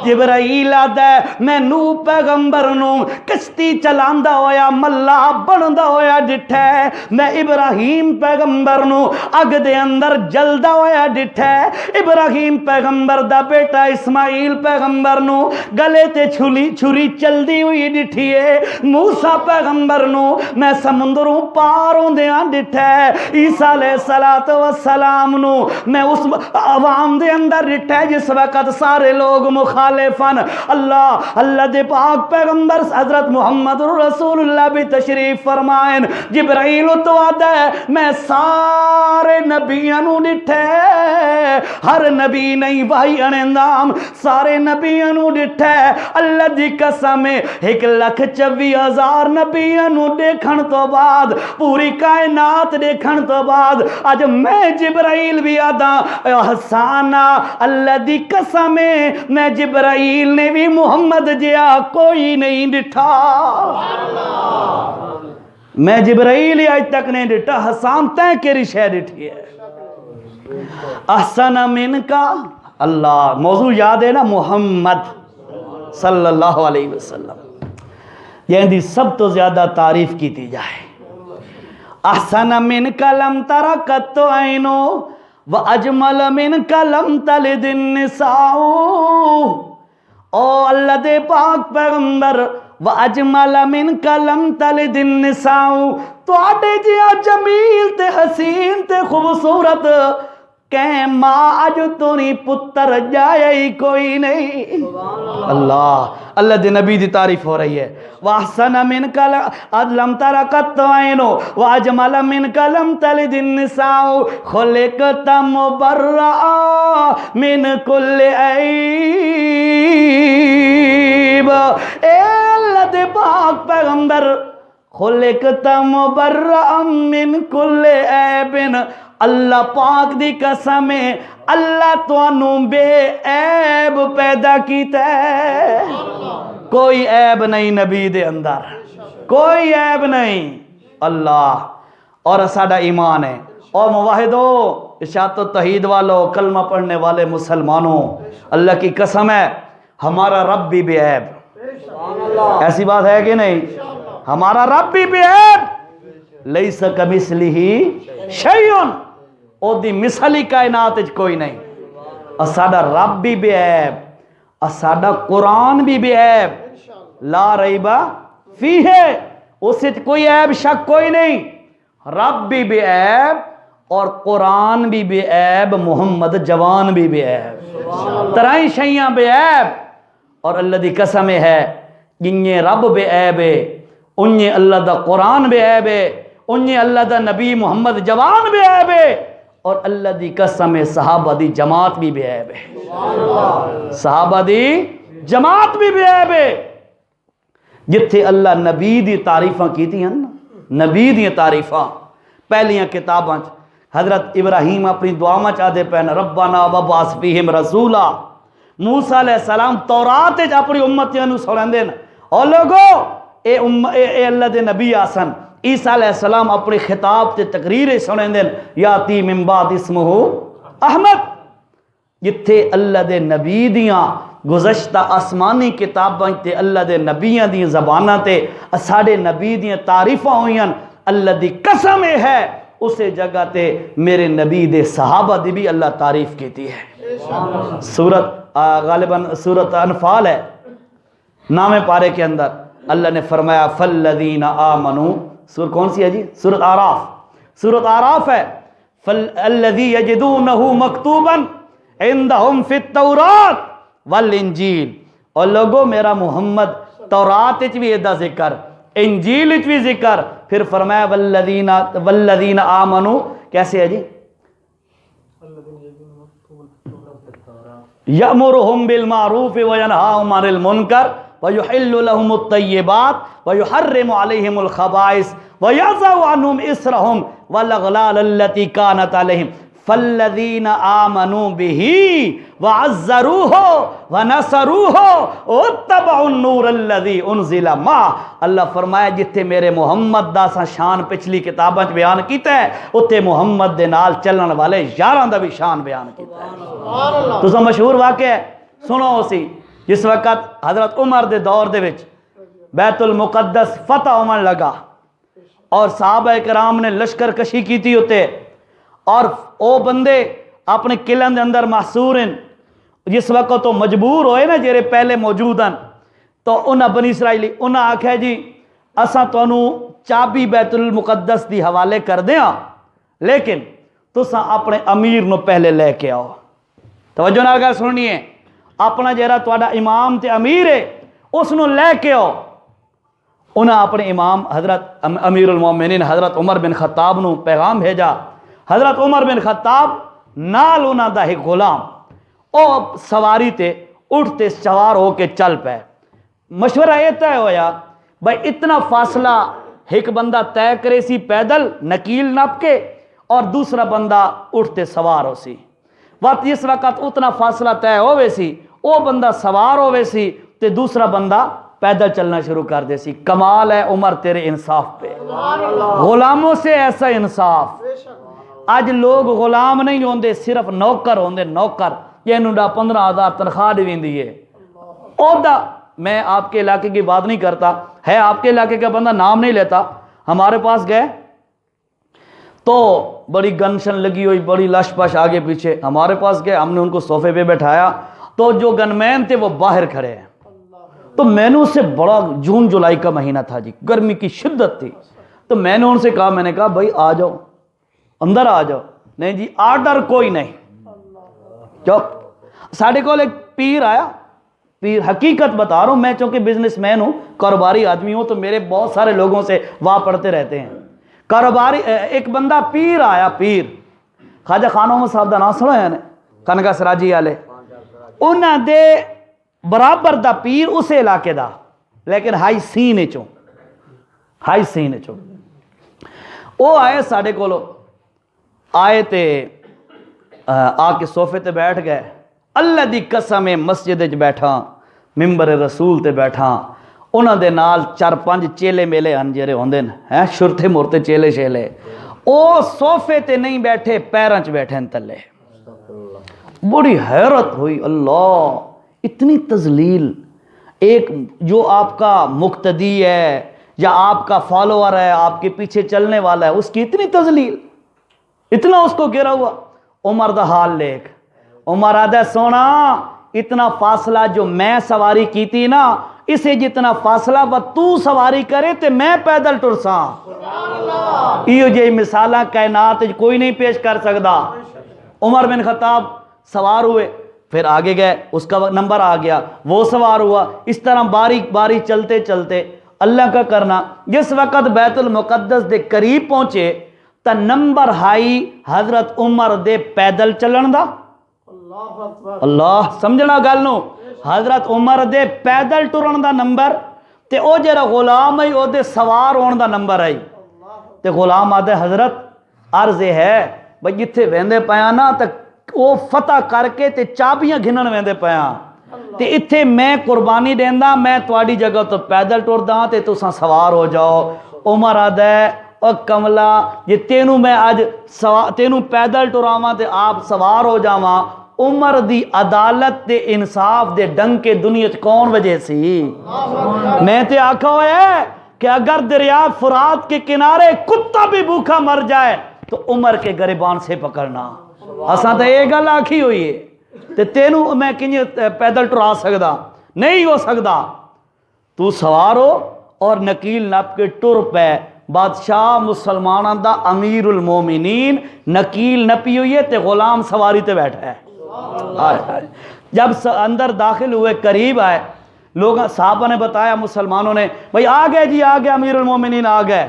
جبرائیل آدھے میں نو پیغمبر نو کشتی چلاندہ ہویا ملا بندہ ہویا ڈٹھے، میں ابراہیم پیغمبر نو اگ دے اندر جلدہ ہویا ڈٹھے، ابراہیم پیغمبر دا بیٹا اسماعیل پیغمبر نو گلے تے چھری چل دی ہوئی ڈٹھیے، موسیٰ پیغمبر نو میں سمندروں پاروں دیاں ڈٹھے، عیسیٰ علیہ السلام نو میں اس عوام دے اندر ڈٹھے جس وقت سارے لوگ مخالفن، اللہ دے پاک پیغمبر حضرت محمد رسول اللہ بھی تشریف فرمائن، جبرائیل تو آدھا ہے میں سارے نبیوں نو ڈٹھے، ہر نبی نہیں بھائی انندام سارے نبیوں نو ڈٹھے، اللہ دی قسم 1,24,000 نبیوں نو دیکھن تو بعد پوری کائنات دیکھن تو بعد اج میں جبرائیل بھی آدھا حسانا اللہ دی قسم میں جبرائیل نے بھی محمد جیا کوئی نہیں ڈٹھا، میں جبرائیل آج تک نہیں ڈٹھا، حسان تے کے رشے ڈٹھی ہے۔ احسن من کا اللہ، موضوع یاد ہے نا محمد صلی اللہ علیہ وسلم، یعنی سب تو زیادہ تعریف کی تی جائے، احسن من کلم ترکت عینو و اجمل من کلم تلد النساء، او اللہ دے پاک پیغمبر و اجمل من کلم تلد النساء، تو آڈے جیا جمیل تے حسین تے خوبصورت کہ ماں اج تو نہیں پتر جائے ہی کوئی نہیں۔ اللہ دے نبی دی تعریف ہو رہی ہے۔ وَأَحْسَنَ مِنْكَ لَمْ تَرَ قَطُّ عَيْنٌ وَأَجْمَلَ مِنْكَ لَمْ تَلِدِ النِّسَاءُ خُلِقْتَ مُبَرَّأً مِنْ كُلِّ عیب۔ اے اللہ دے پاک پیغمبر، خُلِقْتَ مُبَرَّأً مِنْ كُلِّ عیب، اللہ پاک دی قسم ہے اللہ توانوں بے عیب پیدا کیتا ہے، کوئی عیب نہیں نبی دے اندر، کوئی عیب نہیں۔ اللہ اور ساڈا ایمان ہے۔ اور موحدو، اشاعت و توحید والو، کلمہ پڑھنے والے مسلمانوں، اللہ کی قسم ہے ہمارا رب بھی بے عیب، ایسی بات ہے کہ نہیں؟ ہمارا رب بھی بے عیب، لیس کمثلہ شیء، او دی مثلی کائنات وچ کوئی نہیں۔ اور ساڈا رب بھی بے عیب، اور ساڈا قرآن بھی بے عیب، لا ریب فیہ، اس وچ کوئی عیب شک کوئی نہیں۔ رب بھی بے عیب اور قرآن بھی بے عیب، محمد جوان بھی بے عیب، ترائی شیاں بے عیب۔ اور اللہ دی قسم ہے جنہیں رب بے عیب ہے، انہیں اللہ دا قرآن بے عیب ہے، انہیں اللہ دا نبی محمد جوان بے عیب ہے، اور اللہ دی قسم صحابہ دی جماعت بھی بے عیب ہے، صحابہ دی جماعت بھی بے عیب ہے۔ جتھے اللہ نبی دی تعریفاں کیتی ہیں، نبی دی تعریفاں پہلیاں کتاباں، حضرت ابراہیم اپنی دعاواں چاہتے پہن ربنا وبعث فیہم رسولا، موسیٰ علیہ السلام تورات اپنی امتیاں نو سناندے نا، اور لوگو اے اللہ دے نبی آسن۔ عیسیٰ علیہ السلام اپنی خطاب تے تقریر سناندے یاتی من بعد اسمہ احمد۔ جتھے اللہ دے نبی دیاں گزشتہ آسمانی کتاباں تے اللہ دے نبیاں دیاں زباناں تے ساڑے نبی دیاں تعریفاں ہوئیاں، اللہ دی قسم ہے اسے جگہ تے میرے نبی دے صحابہ دی بھی اللہ تعریف کیتی ہے۔ سورت غالباً سورت انفال ہے، نام پارے کے اندر اللہ نے فرمایا فَالَّذِينَ آمَنُوا، سورت کون سی ہے جی؟ سورت آراف، سورت آراف ہے، فَالَّذِي يَجِدُونَهُ مَكْتُوبًا عِندَهُمْ فِي التَّوْرَاتِ وَالْإِنجِيلِ۔ اور لوگو میرا محمد تورات وچ بھی ایدہ ذکر، انجیل وچ بھی ذکر، پھر فرمایا والذین آمنوا، کیسے ہے جی؟ یأمرہم بالمعروف وینہاہم عن المنکر وَيُحِلُّ لَهُمُ الطَّيِّبَاتِ وَيُحَرِّمُ عَلَيْهِمُ الْخَبَائِثَ وَيَضَعُ عَنْهُمْ إِصْرَهُمْ وَالْأَغْلَالَ الَّتِي كَانَتْ عَلَيْهِمْ فَالَّذِينَ آمَنُوا بِهِ وَعَزَّرُوهُ وَنَصَرُوهُ وَاتَّبَعُوا النُّورَ الَّذِي أُنزِلَ مَعَهُ۔ اللہ فرمایا جتھے میرے محمد دا سا شان پچھلی کتاباں چ بیان کیتا ہے، اتھے محمد دے نال چلن والے یاراں دا بھی شان بیان کیتا ہے۔ تو مشہور واقعہ ہے، سنو اسی، جس وقت حضرت عمر دے دور دے وچ بیت المقدس فتح ہومن لگا اور صحابہ کرام نے لشکر کشی کیتی ہوتے، اور او بندے اپنے قلعے دے اندر محصور ہیں، جس وقت تو مجبور ہوئے نا جیرے پہلے موجود ہیں، تو انہاں بنی اسرائیلی انہاں آکھیا جی اساں تانوں چابی بیت المقدس دی حوالے کر دیاں، لیکن تساں اپنے امیر نو پہلے لے کے آؤ۔ توجہ نال گل سننی ہے، اپنا جیرا تواڈا امام تے امیر ہے اس نو لے کے آؤ۔ انہاں اپنے امام حضرت امیر المومنین حضرت عمر بن خطاب نو پیغام بھیجا۔ حضرت عمر بن خطاب نال انہاں دا ایک غلام او سواری تے اٹھتے سوار ہو کے چل پے۔ مشورہ یہ طے ہویا بھائی اتنا فاصلہ ایک بندہ طے کرے سی پیدل نکیل نپ کے، اور دوسرا بندہ اٹھتے سوار ہو سی۔ وقت جس وقت اتنا فاصلہ طے ہوئے سی، او بندہ سوار ہوئے سی تے دوسرا بندہ پیدل چلنا شروع کر دے سی۔ کمال ہے عمر تیرے انصاف پہ، غلاموں سے ایسا انصاف۔ آج لوگ غلام نہیں ہوندے، صرف نوکر ہوندے، نوکر، یہ نوڈا 15,000 تنخواہ دیوین ہے۔ عہدہ، میں آپ کے علاقے کی بات نہیں کرتا، ہے آپ کے علاقے کا بندہ نام نہیں لیتا، ہمارے پاس گئے تو بڑی گنشن لگی ہوئی، بڑی لش پش آگے پیچھے، ہمارے پاس گئے، ہم نے ان کو صوفے پہ بٹھایا، تو جو گن مین تھے وہ باہر کھڑے ہیں، تو میں نے اس سے بڑا جون جولائی کا مہینہ تھا جی، گرمی کی شدت تھی، تو میں نے ان سے کہا، میں نے کہا بھائی آ جاؤ اندر آ جاؤ، نہیں جی آرڈر کوئی نہیں، چپ۔ ساڑھے کو ایک پیر آیا، پیر حقیقت بتا رہا ہوں میں، چونکہ بزنس مین ہوں، کاروباری آدمی ہوں، تو میرے بہت سارے لوگوں سے واہ پڑھتے رہتے ہیں، کاروباری ایک بندہ پیر آیا، پیر خواجہ خان محمد صاحب دا نام سنا ہے نے، کنگا سراجی والے، انہاں دے برابر دا پیر اسے علاقے دا، لیکن ہائی سین چوں، ہائی سین چوں، وہ آئے ساڑھے کولو، آئے تے آ کے صوفے تے بیٹھ گئے، اللہ دی قسم مسجد وچ بیٹھا، ممبر رسول تے بیٹھا، انہاں دے نال 4-5 چیلے میلے ہن جڑے ہوندے ہیں شرتے مرتے چیلے شیلے، او صوفے تے نہیں بیٹھے، پیراں چ بیٹھے تلے، بڑی حیرت ہوئی، اللہ اتنی تذلیل، ایک جو آپ کا مقتدی ہے یا آپ کا فالوور ہے، آپ کے پیچھے چلنے والا ہے، اس کی اتنی تذلیل، اتنا اس کو گرا ہوا۔ عمر دا حال لیک، عمر آدھا سونا اتنا فاصلہ جو میں سواری کی تھی نا، اسے جتنا فاصلہ وہ تو سواری کرے تے میں پیدل ٹرساں، ایو جی مثالہ کائنات کوئی نہیں پیش کر سکتا۔ عمر بن خطاب سوار ہوئے، پھر آگے گئے، اس کا نمبر آ گیا، وہ سوار ہوا، اس طرح باری باری چلتے چلتے اللہ کا کرنا، جس وقت بیت المقدس دے قریب پہنچے تا نمبر ہائی حضرت عمر دے پیدل چلن دا، اللہ سمجھنا گل نو، حضرت عمر دے پیدل ٹرن دا نمبر، تے او جڑا غلام ہے او دے سوار ہون دا نمبر آئی، تے غلام آدھے حضرت عرض ہے بھئی جتھے ویندے پیاں نا تے او فتح کر کے تے چابیاں گھنن ویندے پیاں، تے اتھے میں قربانی دیندا، میں تواڈی جگہ تو پیدل ٹردا تے تساں سوار ہو جاؤ۔ عمر آدھے او کملا یہ تینوں میں آج تینوں پیدل ٹراواں تے آپ سوار ہو جاواں، عمر دی عدالت تے انصاف دے ڈنگ کے دنیا کون وجہ سی؟ میں تے آکھا ہوئے ہے کہ اگر دریا فرات کے کنارے کتا بھی بھوکا مر جائے تو عمر کے گریبان سے پکڑنا، اساں تے یہ گل آکھی ہوئی ہے، تے تینوں میں کنجے پیدل ٹرا سکدا نہیں ہو سکدا، تو سوار ہو اور نکیل نپ کے ٹر پے، بادشاہ مسلمانوں دا امیر المومنین نکیل نپی ہوئی ہے تے غلام سواری تے بیٹھا ہے۔ جب اندر داخل ہوئے، قریب آئے، لوگ صحابہ نے بتایا، مسلمانوں نے، بھئی آ گئے جی آ گئے، امیر المومنین آ گئے۔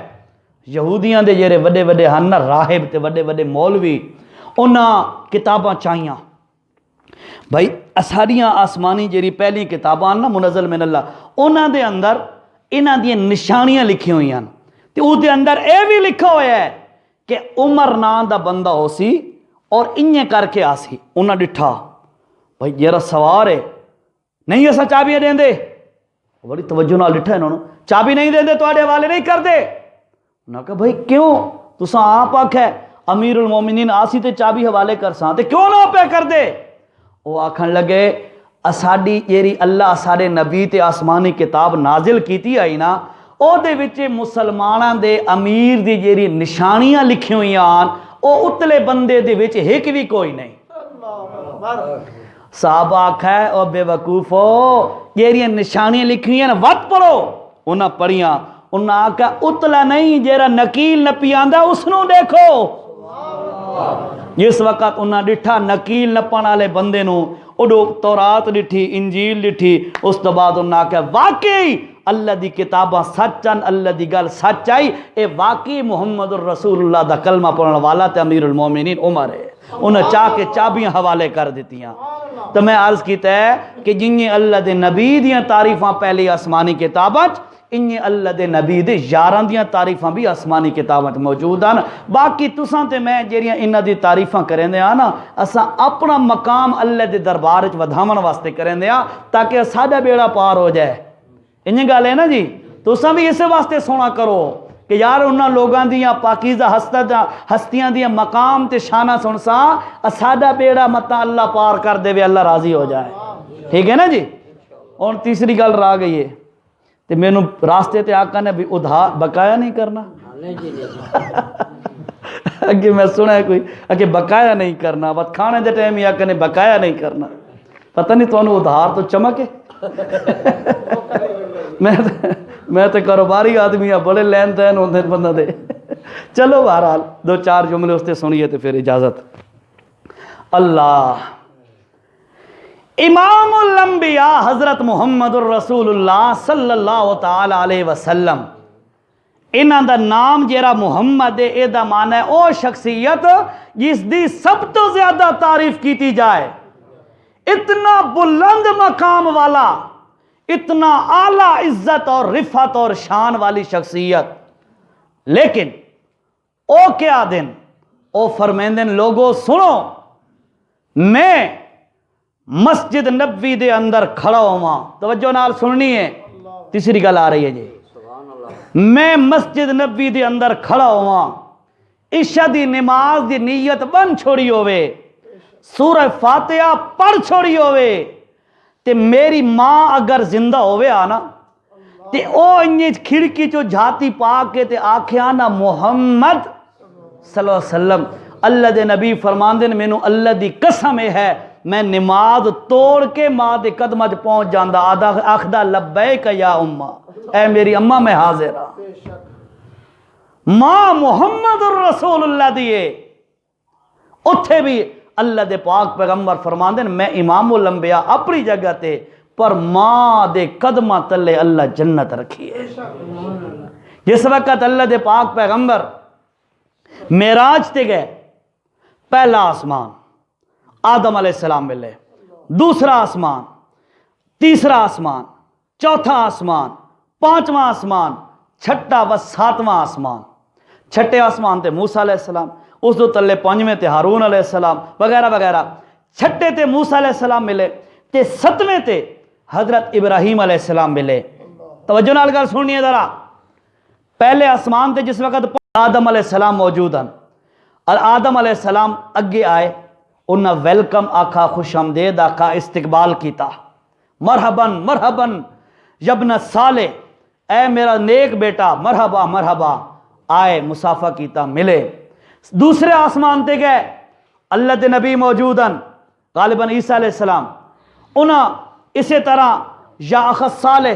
یہودیاں دے جڑے وڈے وڈے ہن راہب تے وڈے وڈے مولوی، انہاں کتاباں چاہیاں، بھئی اساریاں آسمانی جیری پہلی کتاباں نا منزل من اللہ، انہاں دے اندر انہاں دی نشانیاں لکھی ہوئی ہیں، تے او دے اندر اے بھی لکھا ہویا ہے کہ عمر نام دا بندہ ہو سی اور انہیں کر کے آسی، انہاں ڈٹھا بھئی جیرا سوار ہے، نہیں ایسا چابیاں دیں دے، بڑی توجہ نہ ڈٹھا انہوں نے، چابی نہیں دیں دے تو آڑے والے نہیں کر دے، انہوں نے کہا بھئی کیوں؟ تو ساں آپ آکھ ہے امیر المومنین آسی تے چابی حوالے کر ساں تے کیوں نہ پہ کر دے؟ وہ آکھن لگے اساڑی جیری اللہ ساڑے نبی تے آسمانی کتاب نازل کیتی آئی نا، او دے وچے مسلماناں دے امیر دی جیری نشانیاں لکھی ہوئی آن، او اتلے بندے دے وچے ایک بھی کوئی نہیں۔ صحابہ آکھا ہے او بے وقوفو، جیری نشانیاں لکھی ہوئی ہیں وقت پڑھو، انہاں پڑھیاں، انہاں آکھا اتلا نہیں جیرا نکیل نپی آندہ اس نو دیکھو۔ جس وقت انہاں ڈٹھا نکیل نپان والے بندے نو، اڈو تورات ڈٹھی، انجیل ڈٹھی، اس تو بعد انہاں کہ واقعی اللہ دی کتاباں سچن، اللہ دی گل سچ آئی، اے واقعی محمد الرسول اللہ دا کلمہ پڑھنے والا تے امیر المومنین عمر ہے، انہاں چاہ کے چابیاں حوالے کر دیتیاں۔ تو میں عرض کیتا ہے کہ جنہیں اللہ دے نبی دیاں تعریفاں پہلی آسمانی کتاباں، انہیں اللہ دے نبی دے یاران دیاں تعریفاں بھی آسمانی کتاباں موجود ہیں۔ باقی تساں تے میں جیریاں انہاں دی تعریفاں کریں دے آنا، اساں اپنا مقام اللہ دے دربار وچ ودھاون واسطے کریں دے آ تاکہ ساڈا بیڑا پار ہو جائے۔ انہیں گل ہے نا جی، تساں بھی اسے واسطے سونا کرو کہ یار انہاں لوگاں دیاں پاکیزہ ہستیاں دیاں مقام تے شانہ سنساں، ساڈا بیڑا متا اللہ پار کر دے وے، اللہ راضی ہو جائے، ٹھیک ہے نا جی۔ اور تیسری گل رہ گئی ہے تے میں نو راستے تے آقا نے بھی ادھار بقایا نہیں کرنا، اگے میں سنا ہے کوئی اگے بقایا نہیں کرنا، بس کھانے دے ٹائم ہی آکنے بقایا نہیں کرنا، پتہ نہیں تو ادھار تو چمک ہے۔ میں تو کاروباری آدمی ہاں، بڑے لین دین ہوندے بندہ دے۔ چلو بہرحال دو چار جملے اس سے سنیے تو پھر اجازت۔ اللہ امام الانبیاء حضرت محمد الرسول اللہ صلی اللہ تعالی علیہ وسلم، انہاں دا نام جیرا محمد ہے، اے دا معنی ہے او شخصیت جس دی سب تو زیادہ تعریف کیتی جائے، اتنا بلند مقام والا، اتنا اعلیٰ عزت اور رفعت اور شان والی شخصیت۔ لیکن او کیا دن او فرمیندن لوگو سنو، میں مسجد نبوی دے اندر کھڑا ہوا، توجہ نال سننی ہے، تیسری گل آ رہی ہے جی، میں مسجد نبوی دے اندر کھڑا ہوا، عشاء دی نماز دی نیت بن چھوڑی ہوئے، سورہ فاتحہ پڑھ چھوڑی ہوئے، تے میری ماں اگر زندہ ہوئے آنا تے او انہیں کھڑکی چو جھاتی پا کے تے آکھے آنا محمد صلی اللہ علیہ وسلم، اللہ دے نبی فرماندن مینوں اللہ دی قسم ہے میں نماز توڑ کے ماں دے قدمہ پہنچ جاندہ، آخدہ لبیک یا امہ، اے میری اماں میں حاضر ہاں۔ ماں محمد الرسول اللہ دیئے، اتھے بھی اللہ دے پاک پیغمبر فرماندن میں امام الانبیاء اپنی جگہ تے، پر ماں دے قدمہ تلے اللہ جنت رکھی ہے۔ جس وقت اللہ دے پاک پیغمبر معراج تے گئے، پہلا آسمان آدم علیہ السلام ملے، دوسرا آسمان، تیسرا آسمان، چوتھا آسمان، پانچواں آسمان، چھٹا و ساتواں آسمان۔ چھٹے آسمان تے موسیٰ علیہ السلام، اس دو تلے پانچویں تے ہارون علیہ السلام وغیرہ وغیرہ۔ چھٹے تے موسیٰ علیہ السلام ملے تے ستویں تے حضرت ابراہیم علیہ السلام ملے۔ توجہ نال گل سننی ہے ذرا، پہلے آسمان تے جس وقت آدم علیہ السلام موجود ہیں، اور آدم علیہ السلام اگے آئے، انہاں ویلکم آکھا، خوش آمدید آکھا، استقبال کیتا، مرحباً مرحباً یبن صالح، اے میرا نیک بیٹا، مرحبا مرحبا، آئے مصافحہ کیتا، ملے۔ دوسرے آسمان تے گئے، اللہ دے نبی موجود ہیں، غالباً عیسیٰ علیہ السلام، انہاں اسی طرح یا اخ صالح،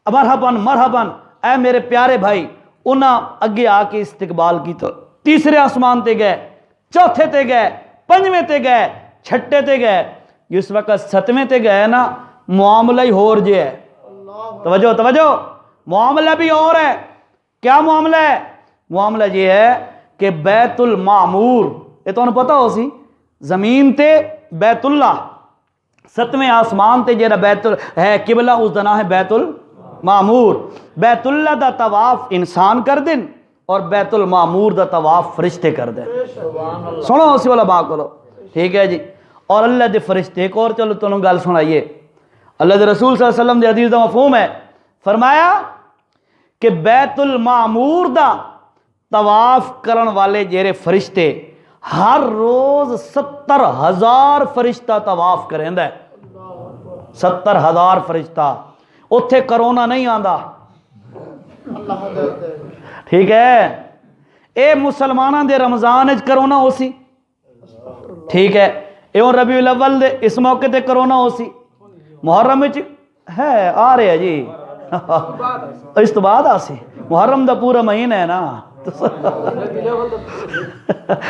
مرحباً مرحباً، اے میرے پیارے بھائی، انہاں اگے آ کے استقبال کیتا۔ تیسرے آسمان تے گئے، چوتھے تے گئے، پنجویں تے گئے، چھٹے تے گئے، جس وقت ستویں تے گئے نا، معاملہ ہی ہور جے ہے۔ توجہ توجہ، معاملہ بھی اور ہے۔ کیا معاملہ ہے؟ معاملہ یہ ہے کہ بیت المعمور، یہ تو انہوں پتہ ہو سی، زمین تے بیت اللہ، ستویں آسمان تے جیرا بیت ہے قبلہ، اس دنا ہے بیت المعمور۔ بیت اللہ دا طواف انسان کر دن اور بیت المعمور دا طواف فرشتے کر دیں۔ سنو اسی والا بات کرو، ٹھیک ہے جی۔ اور اللہ دے فرشتے، ایک اور چلو تنوں گل سنائیے، اللہ دے رسول صلی اللہ علیہ وسلم دے حدیث دا مفہوم ہے، فرمایا کہ بیت المعمور دا طواف کرن والے جیرے فرشتے ہر روز 70,000 فرشتہ طواف کریں دے، 70,000 فرشتہ، اتھے کرونا نہیں آندا، ٹھیک ہے؟ اے مسلمانہ دے رمضان اج کرونا ہو سی، ٹھیک ہے؟ اے ربیع الاول دے اس موقع تے کرونا ہو سی، محرم اج ہے آ رہے ہیں جی، اس تو بعد آ سی، محرم دا پورا مہینہ ہے نا،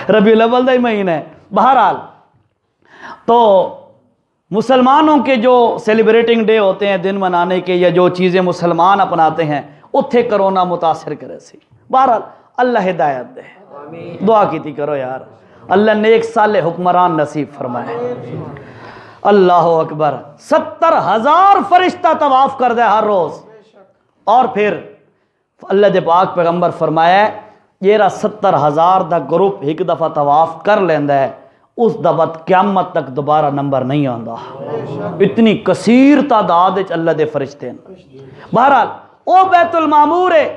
ربیع الاول دا ہی مہینہ ہے۔ بہرحال تو مسلمانوں کے جو سیلیبریٹنگ ڈے ہوتے ہیں، دن منانے کے، یا جو چیزیں مسلمان اپناتے ہیں، اتھے کرونا متاثر کرے سی۔ بہرحال اللہ ہدایت دے، دعا کیتی کرو یار، اللہ نیک صالح حکمران نصیب فرمائے۔ اللہ اکبر، 70,000 فرشتہ طواف کر دے ہر روز۔ اور پھر اللہ دے پاک پیغمبر فرمایا جیرا 70,000 دا گروپ ایک دفعہ طواف کر لیندہ ہے، اس دفعہ قیامت تک دوبارہ نمبر نہیں آندا، اتنی کثیر تعداد اللہ دے فرشتے ہیں۔ بہرحال او بیت المعمور ہے،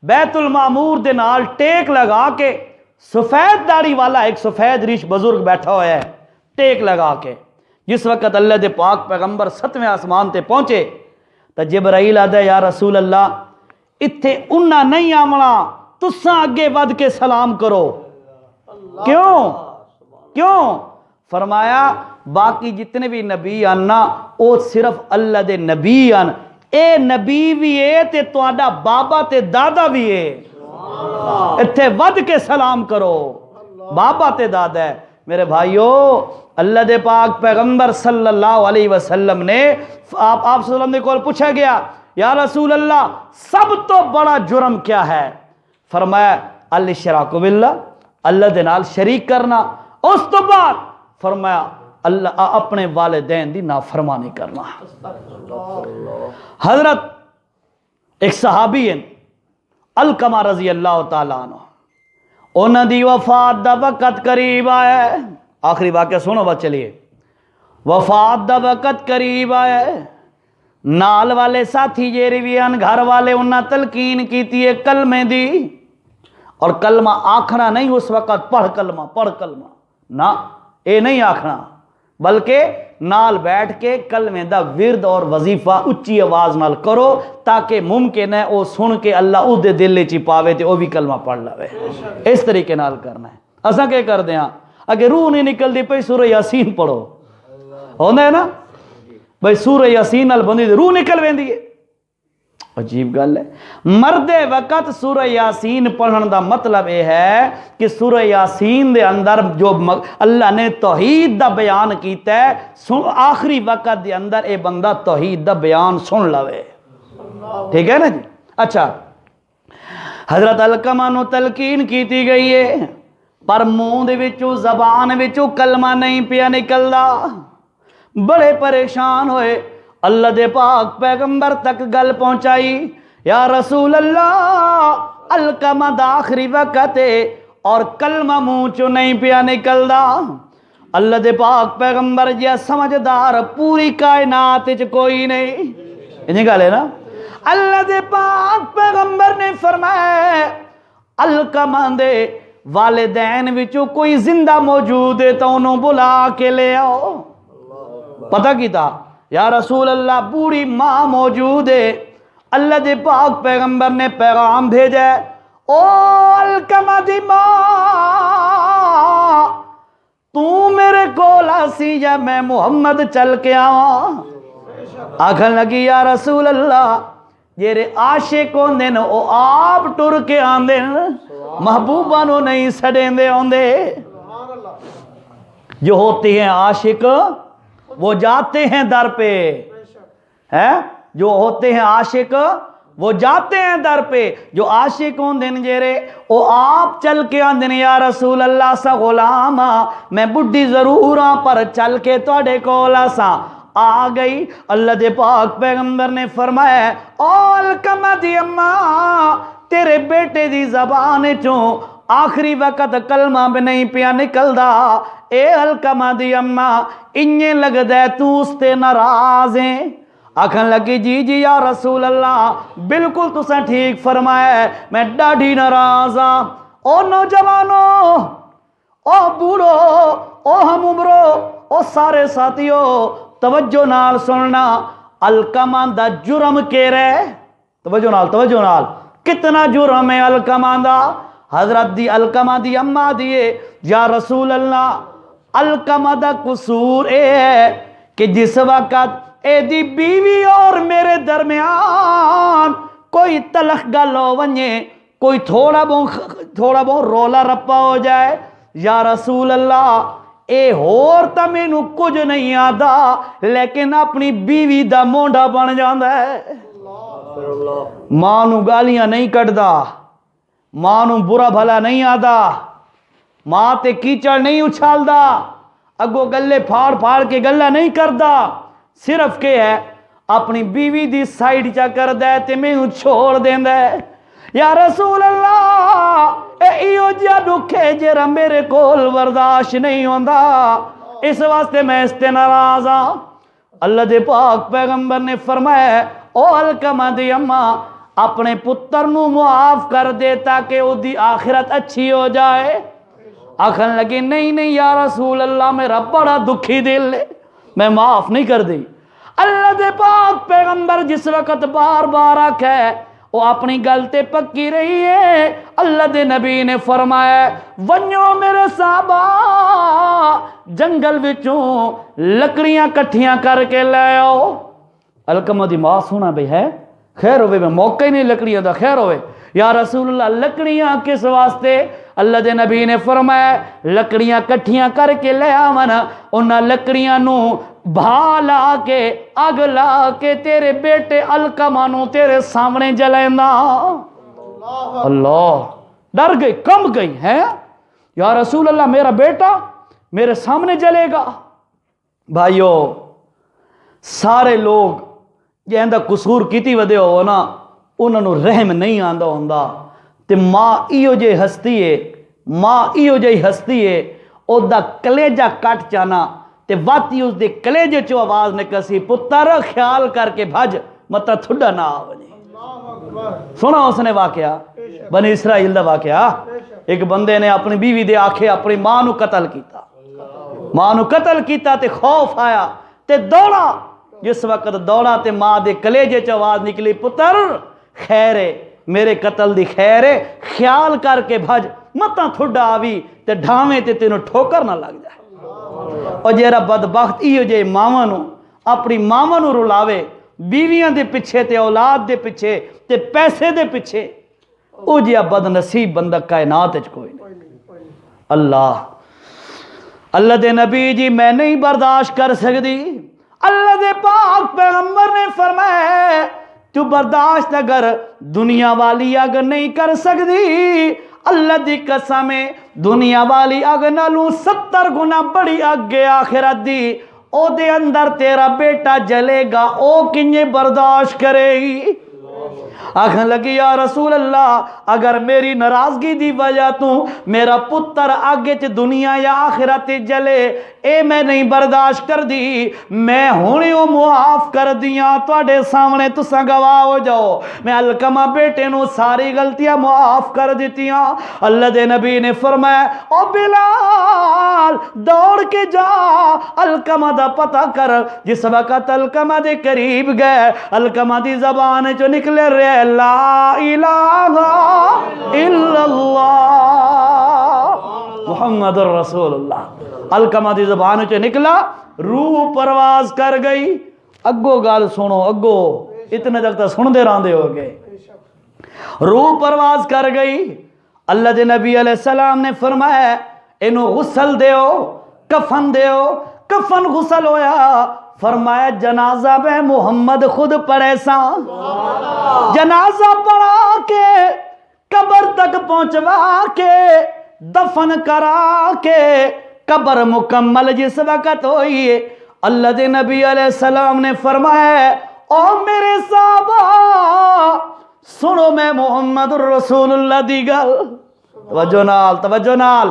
بیت المعمور دے نال ٹیک لگا کے، سفید داڑھی والا ایک سفید ریش بزرگ بیٹھا ہوا ہے ٹیک لگا کے۔ جس وقت اللہ دے پاک پیغمبر 7ویں آسمان تے پہنچے تو جبرائیل آدھا یا رسول اللہ اتھے انہاں نہیں آمنا، تساں اگے ود کے سلام کرو۔ کیوں فرمایا باقی جتنے بھی نبی آنا او صرف اللہ دے نبی آن، اے نبی بھی ہے تے تواڈا بابا تے دادا بھی ہے، اتھے ود کے سلام کرو، بابا تے دادا ہے۔ میرے بھائیو اللہ دے پاک پیغمبر صلی اللہ علیہ وسلم نے آپ صلی اللہ علیہ وسلم نے کول پوچھا گیا یا رسول اللہ سب تو بڑا جرم کیا ہے؟ فرمایا الاشراک باللہ، اللہ دے نال شریک کرنا، اس تو بعد فرمایا اللہ اپنے والدین دی نافرمانی کرنا۔ حضرت ایک صحابی ہیں علقمہ رضی اللہ تعالیٰ عنہ، انہاں دی وفات دا وقت قریب آیا ہے، آخری واقعہ سنو بس چلیے، وفات دا وقت قریب آیا ہے، نال والے ساتھی جیرے بھی ان گھر والے انہاں تلقین کیتی ہے کلمے دی، اور کلمہ آکھنا نہیں اس وقت پڑھ کلمہ نہ اے نہیں آکھنا، بلکہ نال بیٹھ کے کلمے دا ورد اور وظیفہ اچھی آواز نال کرو تاکہ ممکن ہے او سن کے اللہ اس دے دل چی پاوے تے او بھی کلمہ پڑھ لوے، اس طریقے نال کرنا ہے۔ اساں کیا کر دیاں اگر روح نہیں نکل دی پئی سورہ یاسین پڑھو، ہوندہ ہے نا بھئی سورہ یاسین نال بندی دی روح نکل ویندی ہے، عجیب گل ہے۔ مرد وقت سورہ یاسین پڑھن دا مطلب یہ ہے کہ سورہ یاسین دے اندر جو اللہ نے توحید دا بیان کیتا ہے آخری وقت دے اندر اے بندہ توحید دا بیان سن لوے، ٹھیک ہے نا جی۔ اچھا حضرت علقمہ نو تلقین کیتی گئی ہے پر منہ دے وچوں زبان وچوں کلمہ نہیں پیا نکلدا، بڑے پریشان ہوئے، اللہ دے پاک پیغمبر تک گل پہنچائی یا رسول اللہ علقمہ دا آخری وقت ہے اور کلمہ منہ چوں نہیں پیا نکلدا۔ اللہ دے پاک پیغمبر جیا سمجھدار پوری کائنات وچ کوئی نہیں، انہیں گل ہے نا۔ اللہ دے پاک پیغمبر نے فرمایا علقمہ دے والدین وچوں کوئی زندہ موجود ہے تو انہوں بلا کے لے آؤ۔ پتہ کی تھا یا رسول اللہ بوڑھی ماں موجود ہے، اللہ دے پاک پیغمبر نے پیغام بھیجا ہے او علقمہ دی ماں تو میرے کول آسی یا میں محمد چل کے آواں؟ آکھن لگی یا رسول اللہ جیرے عاشق ہوندے نا او آپ ٹر کے آندے محبوبہ نو نہیں سڑیں دے ہوندے، جو ہوتے ہیں عاشق وہ جاتے ہیں در پہ، جو ہوتے ہیں عاشق وہ جاتے ہیں در پہ، جو عاشق ہوندے نے جیرے او آپ چل کے آندے نے یا رسول اللہ سا غلاما میں بڈھی ضرور ہاں پر چل کے توڑے کولا سا آ گئی۔ اللہ دے پاک پیغمبر نے فرمایا او علقمہ دی اماں تیرے بیٹے دی زبان چوں آخری وقت کلمہ بھی نہیں پیا نکلدا، اے علقمہ دی اماں انہیں لگ دے تو اس تے ناراض ہیں؟ آکھن لگی جی جی یا رسول اللہ بالکل تساں ٹھیک فرمایا ہے میں ڈاڑھی ناراض ہاں۔ او نوجوانو او بوڑھو او ہم عمرو او سارے ساتھیو توجہ نال سننا، علقمہ دا جرم کے رہے، توجہ نال کتنا جرم ہے علقمہ دا؟ حضرت دی علقمہ دی اماں دیئے یا رسول اللہ علقمہ دا قصور اے ہے کہ جس وقت اے دی بیوی اور میرے درمیان کوئی تلخ گل ہو ونجے، کوئی تھوڑا بہت رولا رپا ہو جائے، یا رسول اللہ اے ہور تا مینوں کچھ نہیں آدا لیکن اپنی بیوی دا مونڈا بن جاندا ہے، ماں نو گالیاں نہیں کٹدا، ماں نو برا بھلا نہیں آدا، ماں تے کیچڑ نہیں اچھالدا، اگو گلے پھاڑ کے گلہ نہیں کردا، صرف کہ ہے اپنی بیوی دی سائیڈ چا کر دے تے مینوں چھوڑ دیندا ہے۔ یا رسول اللہ ایو جا دکھے جرا میرے کول برداشت نہیں ہوندا، اس واسطے میں اس تے ناراض ہاں۔ اللہ دے پاک پیغمبر نے فرمایا او علقمہ دی اماں اپنے پتر نو معاف کر دے تاکہ او دی آخرت اچھی ہو جائے۔ آکھن لگے نہیں یا رسول اللہ میرا بڑا دکھی دل ہے میں معاف نہیں کر دی۔ اللہ دے پاک پیغمبر جس وقت بار بار آکھے وہ اپنی گل تے پکی رہی ہے۔ اللہ دے نبی نے فرمایا ونیو میرے صحابہ جنگل وچوں لکڑیاں کٹھیاں کر کے لے آؤ۔ علقمہ دی ماں سونا بھی ہے خیر ہوئے میں موقع ہی نہیں لکڑیاں دا خیر ہوئے یا رسول اللہ لکڑیاں کس واسطے؟ اللہ دے نبی نے فرمایا لکڑیاں کٹھیاں کر کے لے آونا انہاں لکڑیاں نو بھا لا کے اگ لا کے تیرے بیٹے علقمہ نو تیرے سامنے جلائنا۔ اللہ ڈر گئی کم گئی ہے یا رسول اللہ میرا بیٹا میرے سامنے جلے گا۔ بھائیو سارے لوگ یہ اندہ قصور کیتی ودے ہو نا انہوں نے رحم نہیں آندہ ہوندہ تے ماں ایو جے ہستی ہے ماں ایو جے ہستی ہے او دا کلیجہ کٹ جانا تے واتی اس دے کلیجے چو آواز نکسی پتر خیال کر کے بھج مطا تھوڑا نہ آونے۔ سنا اس نے واقعہ بنی اسرائیل دا واقعہ ایک بندے نے اپنی بیوی دے آکھے اپنی ماں نو قتل کیتا ماں نو قتل کیتا تے خوف آیا تے دوڑا جس وقت دوڑا تے ماں دے کلیجے چ آواز نکلی پتر خیر ہے میرے قتل دی خیر ہے خیال کر کے بھج متا تھوڑا آوی تے ڈھاویں تے تینوں ٹھوکر نہ لگ جائے۔ اور جیرا بدبخت ایو جے ماواں نو اپنی ماواں نو رلاوے بیویاں دے پیچھے تے اولاد دے پیچھے تے پیسے دے پیچھے او جیا بد نصیب بندہ کائنات وچ کوئی نہیں۔ اللہ دے نبی جی میں نہیں برداشت کر سکتی۔ اللہ دے پاک پیغمبر نے فرمایا تو برداشت اگر دنیا والی اگ نہیں کر سکتی اللہ دی قسم دنیا والی اگ نالوں 70 گنا بڑی اگ آخرت دی او دے اندر تیرا بیٹا جلے گا او کنجے برداشت کرے گی؟ آخر لگی یا رسول اللہ اگر میری ناراضگی دی وجہ تو میرا پتر آگے چ دنیا یا آخرت جلے اے میں نہیں برداشت کر دی میں ہونیوں معاف کر دیاں تواڈے سامنے تساں گواہ ہو جاؤ میں علقمہ بیٹے نو ساری غلطیاں معاف کر دیتیاں۔ اللہ دے نبی نے فرمایا او بلال دوڑ کے جا علقمہ دا پتہ کر۔ جس وقت علقمہ دے قریب گئے علقمہ دی زبان جو نکلے رہے لا الہ الا اللہ محمد رسول اللہ۔ علقمہ دی زبان چ نکلا روح پرواز کر گئی۔ اگو گال سنو اگو اتنے تک تو سن دے راندے ہو گئے روح پرواز کر گئی۔ اللہ دے نبی علیہ السلام نے فرمایا انہوں غسل دیو کفن دیو کفن غسل ہویا فرمایا جنازہ بے محمد خود پڑھے سا جنازہ پڑھا کے قبر تک پہنچوا کے دفن کرا کے قبر مکمل جس وقت ہوئی ہے اللہ دے نبی علیہ السلام نے فرمایا او میرے صحابہ سنو میں محمد الرسول اللہ دی گل توجہ نال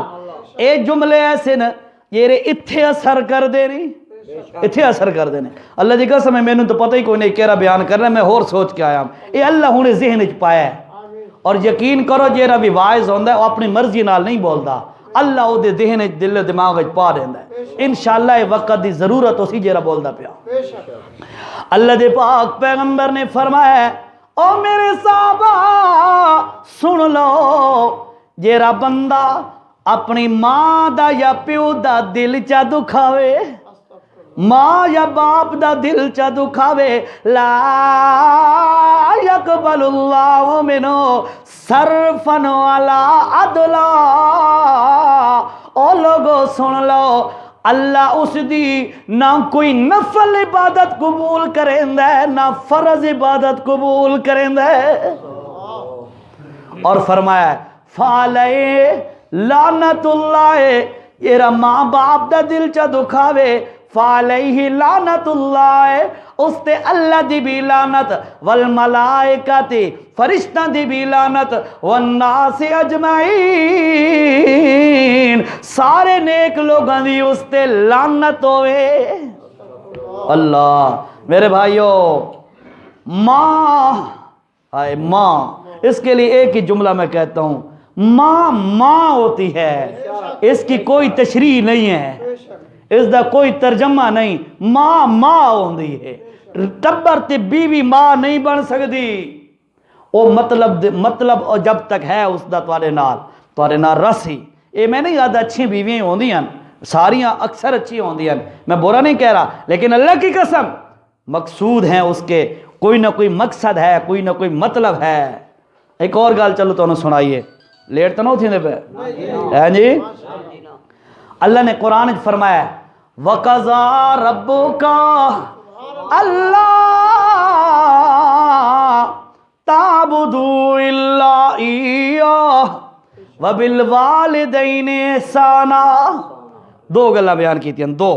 اے جملے ایسے نا یہ اتھے اثر کر دے رہی اتھے اثر کر دینے۔ اللہ دی قسم ہے میں نے تو پتہ ہی کوئی نہیں کہہ رہا بیان کرنا میں اور سوچ کے آیا ہوں اے اللہ ہونے ذہن اچ پایا ہے اور یقین کرو جیرا بھی وائز ہوندہ ہے وہ اپنی مرضی نال نہیں بولدا اللہ او دے ذہن اچ دل دماغ اچ پا دیندا ہے انشاءاللہ اے وقت دی ضرورت اسی جیرا بولدا پیا۔ اللہ دے پاک پیغمبر نے فرمایا او میرے صحابہ سن لو جیرا بندہ اپنی ماں دا یا پیو دا دل چا دکھاوے ماں یا باپ دا دل چا دکھاوے لا یقبل اللہ منو صرفا ولا عدلا او لوگو سن لو اللہ اس دی نہ کوئی نفل عبادت قبول کریں دے نہ فرض عبادت قبول کریں دے اور فرمایا فعلے لعنت اللہ یہ ماں باپ دا دل چا دکھاوے فعلیہ لعنت اللہ اس تے اللہ دی بھی لعنت والملائکہ فرشتہ دی بھی لعنت والناس اجمعین سارے نیک لوگاں دی اس تے لعنت ہوئے۔ اللہ میرے بھائیو ماں آئے ماں اس کے لیے ایک ہی جملہ میں کہتا ہوں ماں ماں ہوتی ہے اس کی کوئی تشریح نہیں ہے اس دا کوئی ترجمہ نہیں ماں ماں ہوندی ہے ٹبر تے بیوی ماں نہیں بن سکتی وہ مطلب اور جب تک ہے اس دا تواڈے نال رس ہی. یہ میں نہیں یاد اچھی بیویاں ہوندیاں ساریاں اکثر اچھی ہوندیاں میں برا نہیں کہہ رہا لیکن اللہ کی قسم مقصود ہیں اس کے کوئی نہ کوئی مقصد ہے کوئی نہ کوئی مطلب ہے. ایک اور گل چلو تو سنائیے لیٹ تو نہ تھی پہ ہے جی. اللہ نے قرآن فرمایا وَقَضَىٰ رَبُّكَ أَلَّا تَعْبُدُوا إِلَّا إِيَّاهُ وَبِالْوَالِدَيْنِ إِحْسَانًا. دو گلاں بیان کیتیاں دو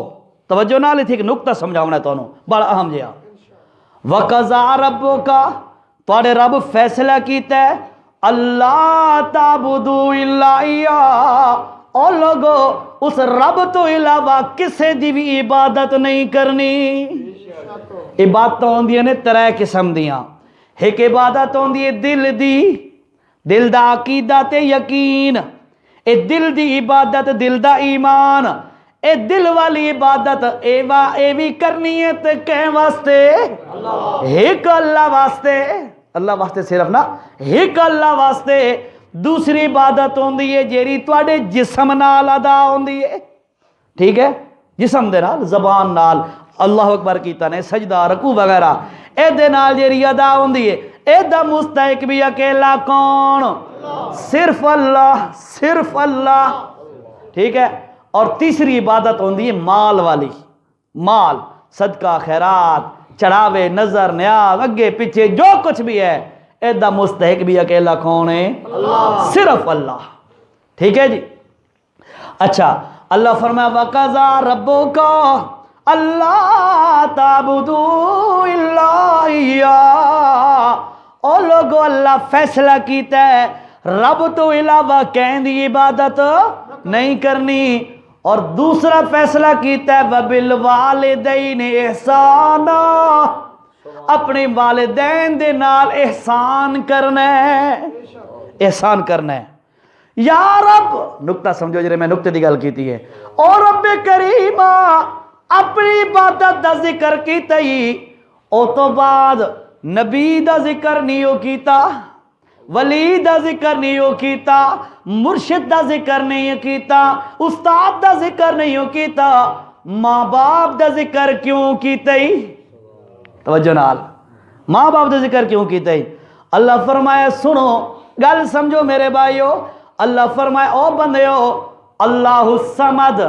توجہ نال تھی کہ نقطہ سمجھاونا ہے تانوں بڑا اہم جہا. وَقَضَىٰ رَبُّكَ تواڈے رب فیصلہ کیتا ہے اللہ تعبدوا الا اياه او لوگو اس رب تو علاوہ کسے دی بھی عبادت نہیں کرنی. عبادت ہوندیاں نے ترے قسم دیاں. ایک عبادت ہوندی ہے دل دی دل دا عقیدہ تے یقین. اے دل دی عبادت دل دا ایمان. اے دل والی عبادت اے بھی کرنی ہے تے کہیں واسطے ایک اللہ واسطے صرف نہ ایک اللہ واسطے. دوسری عبادت ہوندی ہے جیری تواڈے جسم نال ادا ہوندی ہے ٹھیک ہے جسم دے نال زبان نال اللہ اکبر کیتا نے سجدہ رکوع وغیرہ اے دے نال جیری ادا ہوندی ہے. اے دا مستحق بھی اکیلا کون صرف اللہ ٹھیک ہے. اور تیسری عبادت ہوندی ہے مال والی مال صدقہ خیرات چڑھاوے نظر نیاز اگے پیچھے جو کچھ بھی ہے ایدہ مستحق بھی اکیلا کون ہے صرف اللہ ٹھیک ہے جی. اچھا اللہ فرمایا وَقَضَىٰ رَبُّكَ أَلَّا تَعْبُدُوا إِلَّا إِيَّاهُ. او لوگو اللہ فیصلہ کیتا ہے رب تو علاوہ کہیں دی عبادت نہیں کرنی. اور دوسرا فیصلہ کیتا ہے وَبِالْوَالِدَيْنِ إِحْسَانًا اپنے والدین دے نال احسان کرنا ہے. یا رب نقطہ سمجھو جرے میں نقطے دی گل کیتی ہے اور رب کریم اپنی عبادت دا ذکر کیتا ہی او تو بعد نبی دا ذکر نہیں ہو کیتا ولی دا ذکر نہیں ہو کیتا مرشد دا ذکر نہیں کیتا استاد دا ذکر نہیں ہو کیتا ماں باپ دا ذکر کیوں کیتا ہی توجہ نال ماں باپ دا ذکر کیوں کیتا ہی. اللہ فرمایا سنو گل سمجھو میرے بھائیو. اللہ فرمایا او بندیو اللہ الصمد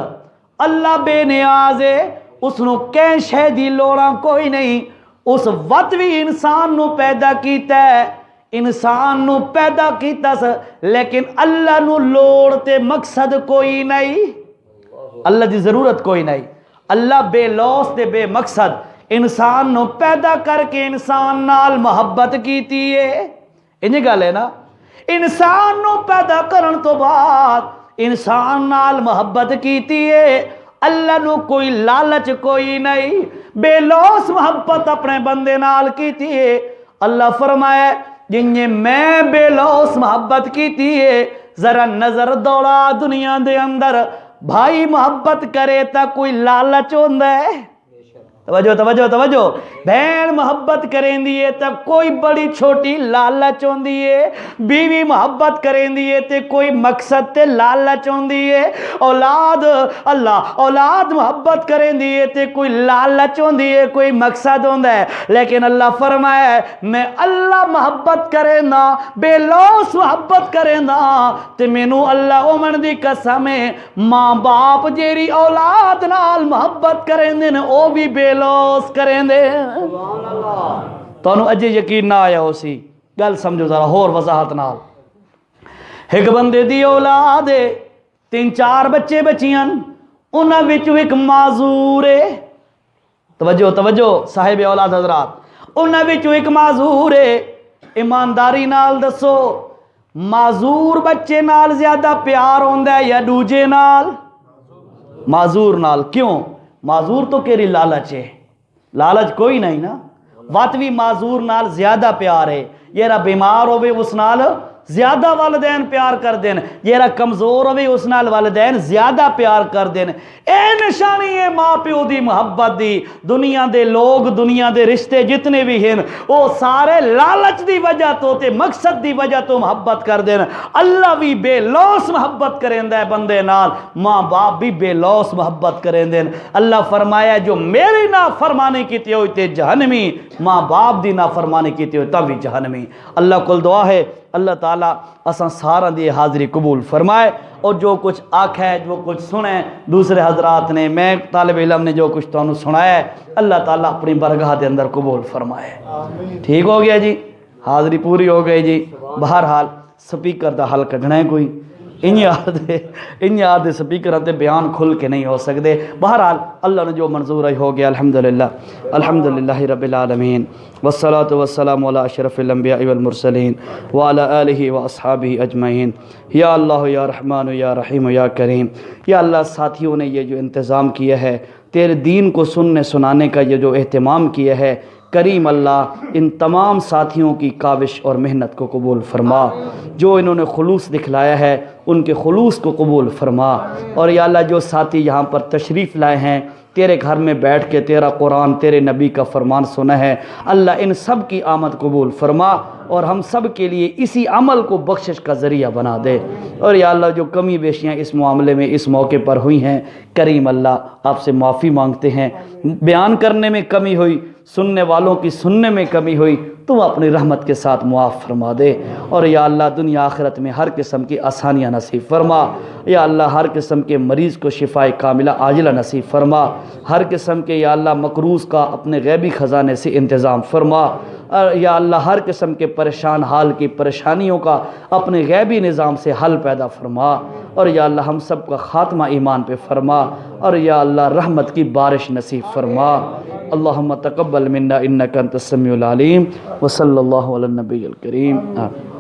اللہ بے نیاز ہے اس نو کہیں شے دی لوڑاں کوئی نہیں. اس وقت بھی انسان نو پیدا کیتا ہے انسان نو پیدا کیتا لیکن اللہ نو لوڑ تے مقصد کوئی نہیں اللہ دی ضرورت کوئی نہیں. اللہ بے لوس تے بے مقصد انسان نو پیدا کر کے انسان نال محبت کیتی ہے. انجھے گل ہے نا انسان نو پیدا کرن تو بعد انسان نال محبت کیتی ہے. اللہ نو کوئی لالچ کوئی نہیں بے لوس محبت اپنے بندے نال کیتی ہے. اللہ فرمائے جنہیں میں بے لوس محبت کیتی ہے ذرا نظر دوڑا دنیا دے اندر بھائی محبت کرے تا کوئی لالچ ہوندہ ہے توجہ بہن محبت کریں دیئے تب کوئی بڑی چھوٹی لالچ ہوندی ہے بیوی محبت کریں دیئے تے کوئی مقصد تے لالچ ہوندی ہے اولاد محبت کریں دیئے تے کوئی لالچ ہوندی ہے کوئی مقصد ہوندہ ہے. لیکن اللہ فرمائے میں اللہ محبت کریں نا بے لوس محبت کریں نا تے مینو اللہ اومن دی قسم ہے ماں باپ جیری اولاد نال محبت کریں دے او بھی بے لوس کریں دے. تو انہوں اجے یقین نہ آیا ہو سی گل سمجھو ذرا ہور وضاحت نال. ایک بندے دی اولاد ہے 3-4 بچے بچیاں انہاں وچوں ایک معذور ہے توجہ صاحب اولاد حضرات انہاں وچوں ایک معذور ہے. ایمانداری نال دسو معذور بچے نال زیادہ پیار ہوندا ہے یا دوجے نال معذور نال. کیوں معذور تو کیری لالچ ہے لالچ کوئی نہیں نا وات بھی معذور نال زیادہ پیار ہے. یہ را بیمار ہوئے اس نال زیادہ والدین پیار کر دین، جیڑا کمزور ہوئے اس نال والدین زیادہ پیار کر دین۔ اے نشانی ہے ماں پیو دی محبت دی۔ دنیا دے لوگ، دنیا دے رشتے جتنے بھی ہیں وہ سارے لالچ دی وجہ تو تے مقصد دی وجہ تو محبت کر دین۔ اللہ بھی بے لوس محبت کریندا ہے بندے نال، ماں باپ بھی بے لوس محبت کریندے ہیں۔ اللہ فرمایا جو میری نافرمانی کیتی ہوئی تے جہنمی، ماں باپ دی نافرمانی کیتی ہوئی تب بھی جہنمی۔ اللہ کول دعا ہے اللہ تعالیٰ اساں سارا دی حاضری قبول فرمائے، اور جو کچھ آکھا ہے، جو کچھ سنے دوسرے حضرات نے، میں طالب علم نے جو کچھ تانوں سنایا ہے، اللہ تعالیٰ اپنی برگاہ دے اندر قبول فرمائے۔ ٹھیک ہو گیا جی، حاضری پوری ہو گئی جی۔ بہرحال سپیکر دا حل کڈنا ہے کوئی، ان یاد سپیکر تے بیان کھل کے نہیں ہو سکتے۔ بہرحال اللہ نے جو منظور ہو گیا، الحمدللہ الحمدللہ رب العالمین، والصلاة والسلام علی اشرف الانبیاء والمرسلین وعلی آلہ واصحابہ اجمعین۔ یا اللہ یا رحمان یا رحیم یا کریم، یا اللہ ساتھیوں نے یہ جو انتظام کیا ہے، تیرے دین کو سننے سنانے کا یہ جو اہتمام کیا ہے، کریم اللہ ان تمام ساتھیوں کی کاوش اور محنت کو قبول فرما۔ جو انہوں نے خلوص دکھلایا ہے ان کے خلوص کو قبول فرما۔ اور یا اللہ جو ساتھی یہاں پر تشریف لائے ہیں، تیرے گھر میں بیٹھ کے تیرا قرآن، تیرے نبی کا فرمان سنا ہے، اللہ ان سب کی آمد قبول فرما، اور ہم سب کے لیے اسی عمل کو بخشش کا ذریعہ بنا دے۔ اور یا اللہ جو کمی بیشیاں اس معاملے میں اس موقع پر ہوئی ہیں، کریم اللہ آپ سے معافی مانگتے ہیں۔ بیان کرنے میں کمی ہوئی، سننے والوں کی سننے میں کمی ہوئی، تو اپنی رحمت کے ساتھ معاف فرما دے۔ اور یا اللہ دنیا آخرت میں ہر قسم کی آسانیاں نصیب فرما۔ یا اللہ ہر قسم کے مریض کو شفائے کاملہ عاجلہ نصیب فرما۔ ہر قسم کے یا اللہ مقروض کا اپنے غیبی خزانے سے انتظام فرما۔ یا اللہ ہر قسم کے پریشان حال کی پریشانیوں کا اپنے غیبی نظام سے حل پیدا فرما۔ اور یا اللہ ہم سب کا خاتمہ ایمان پہ فرما، اور یا اللہ رحمت کی بارش نصیب فرما۔ اللہم تقبل منا انک انت السمیع العلیم، وصلی اللہ علی النبی الکریم، آمین۔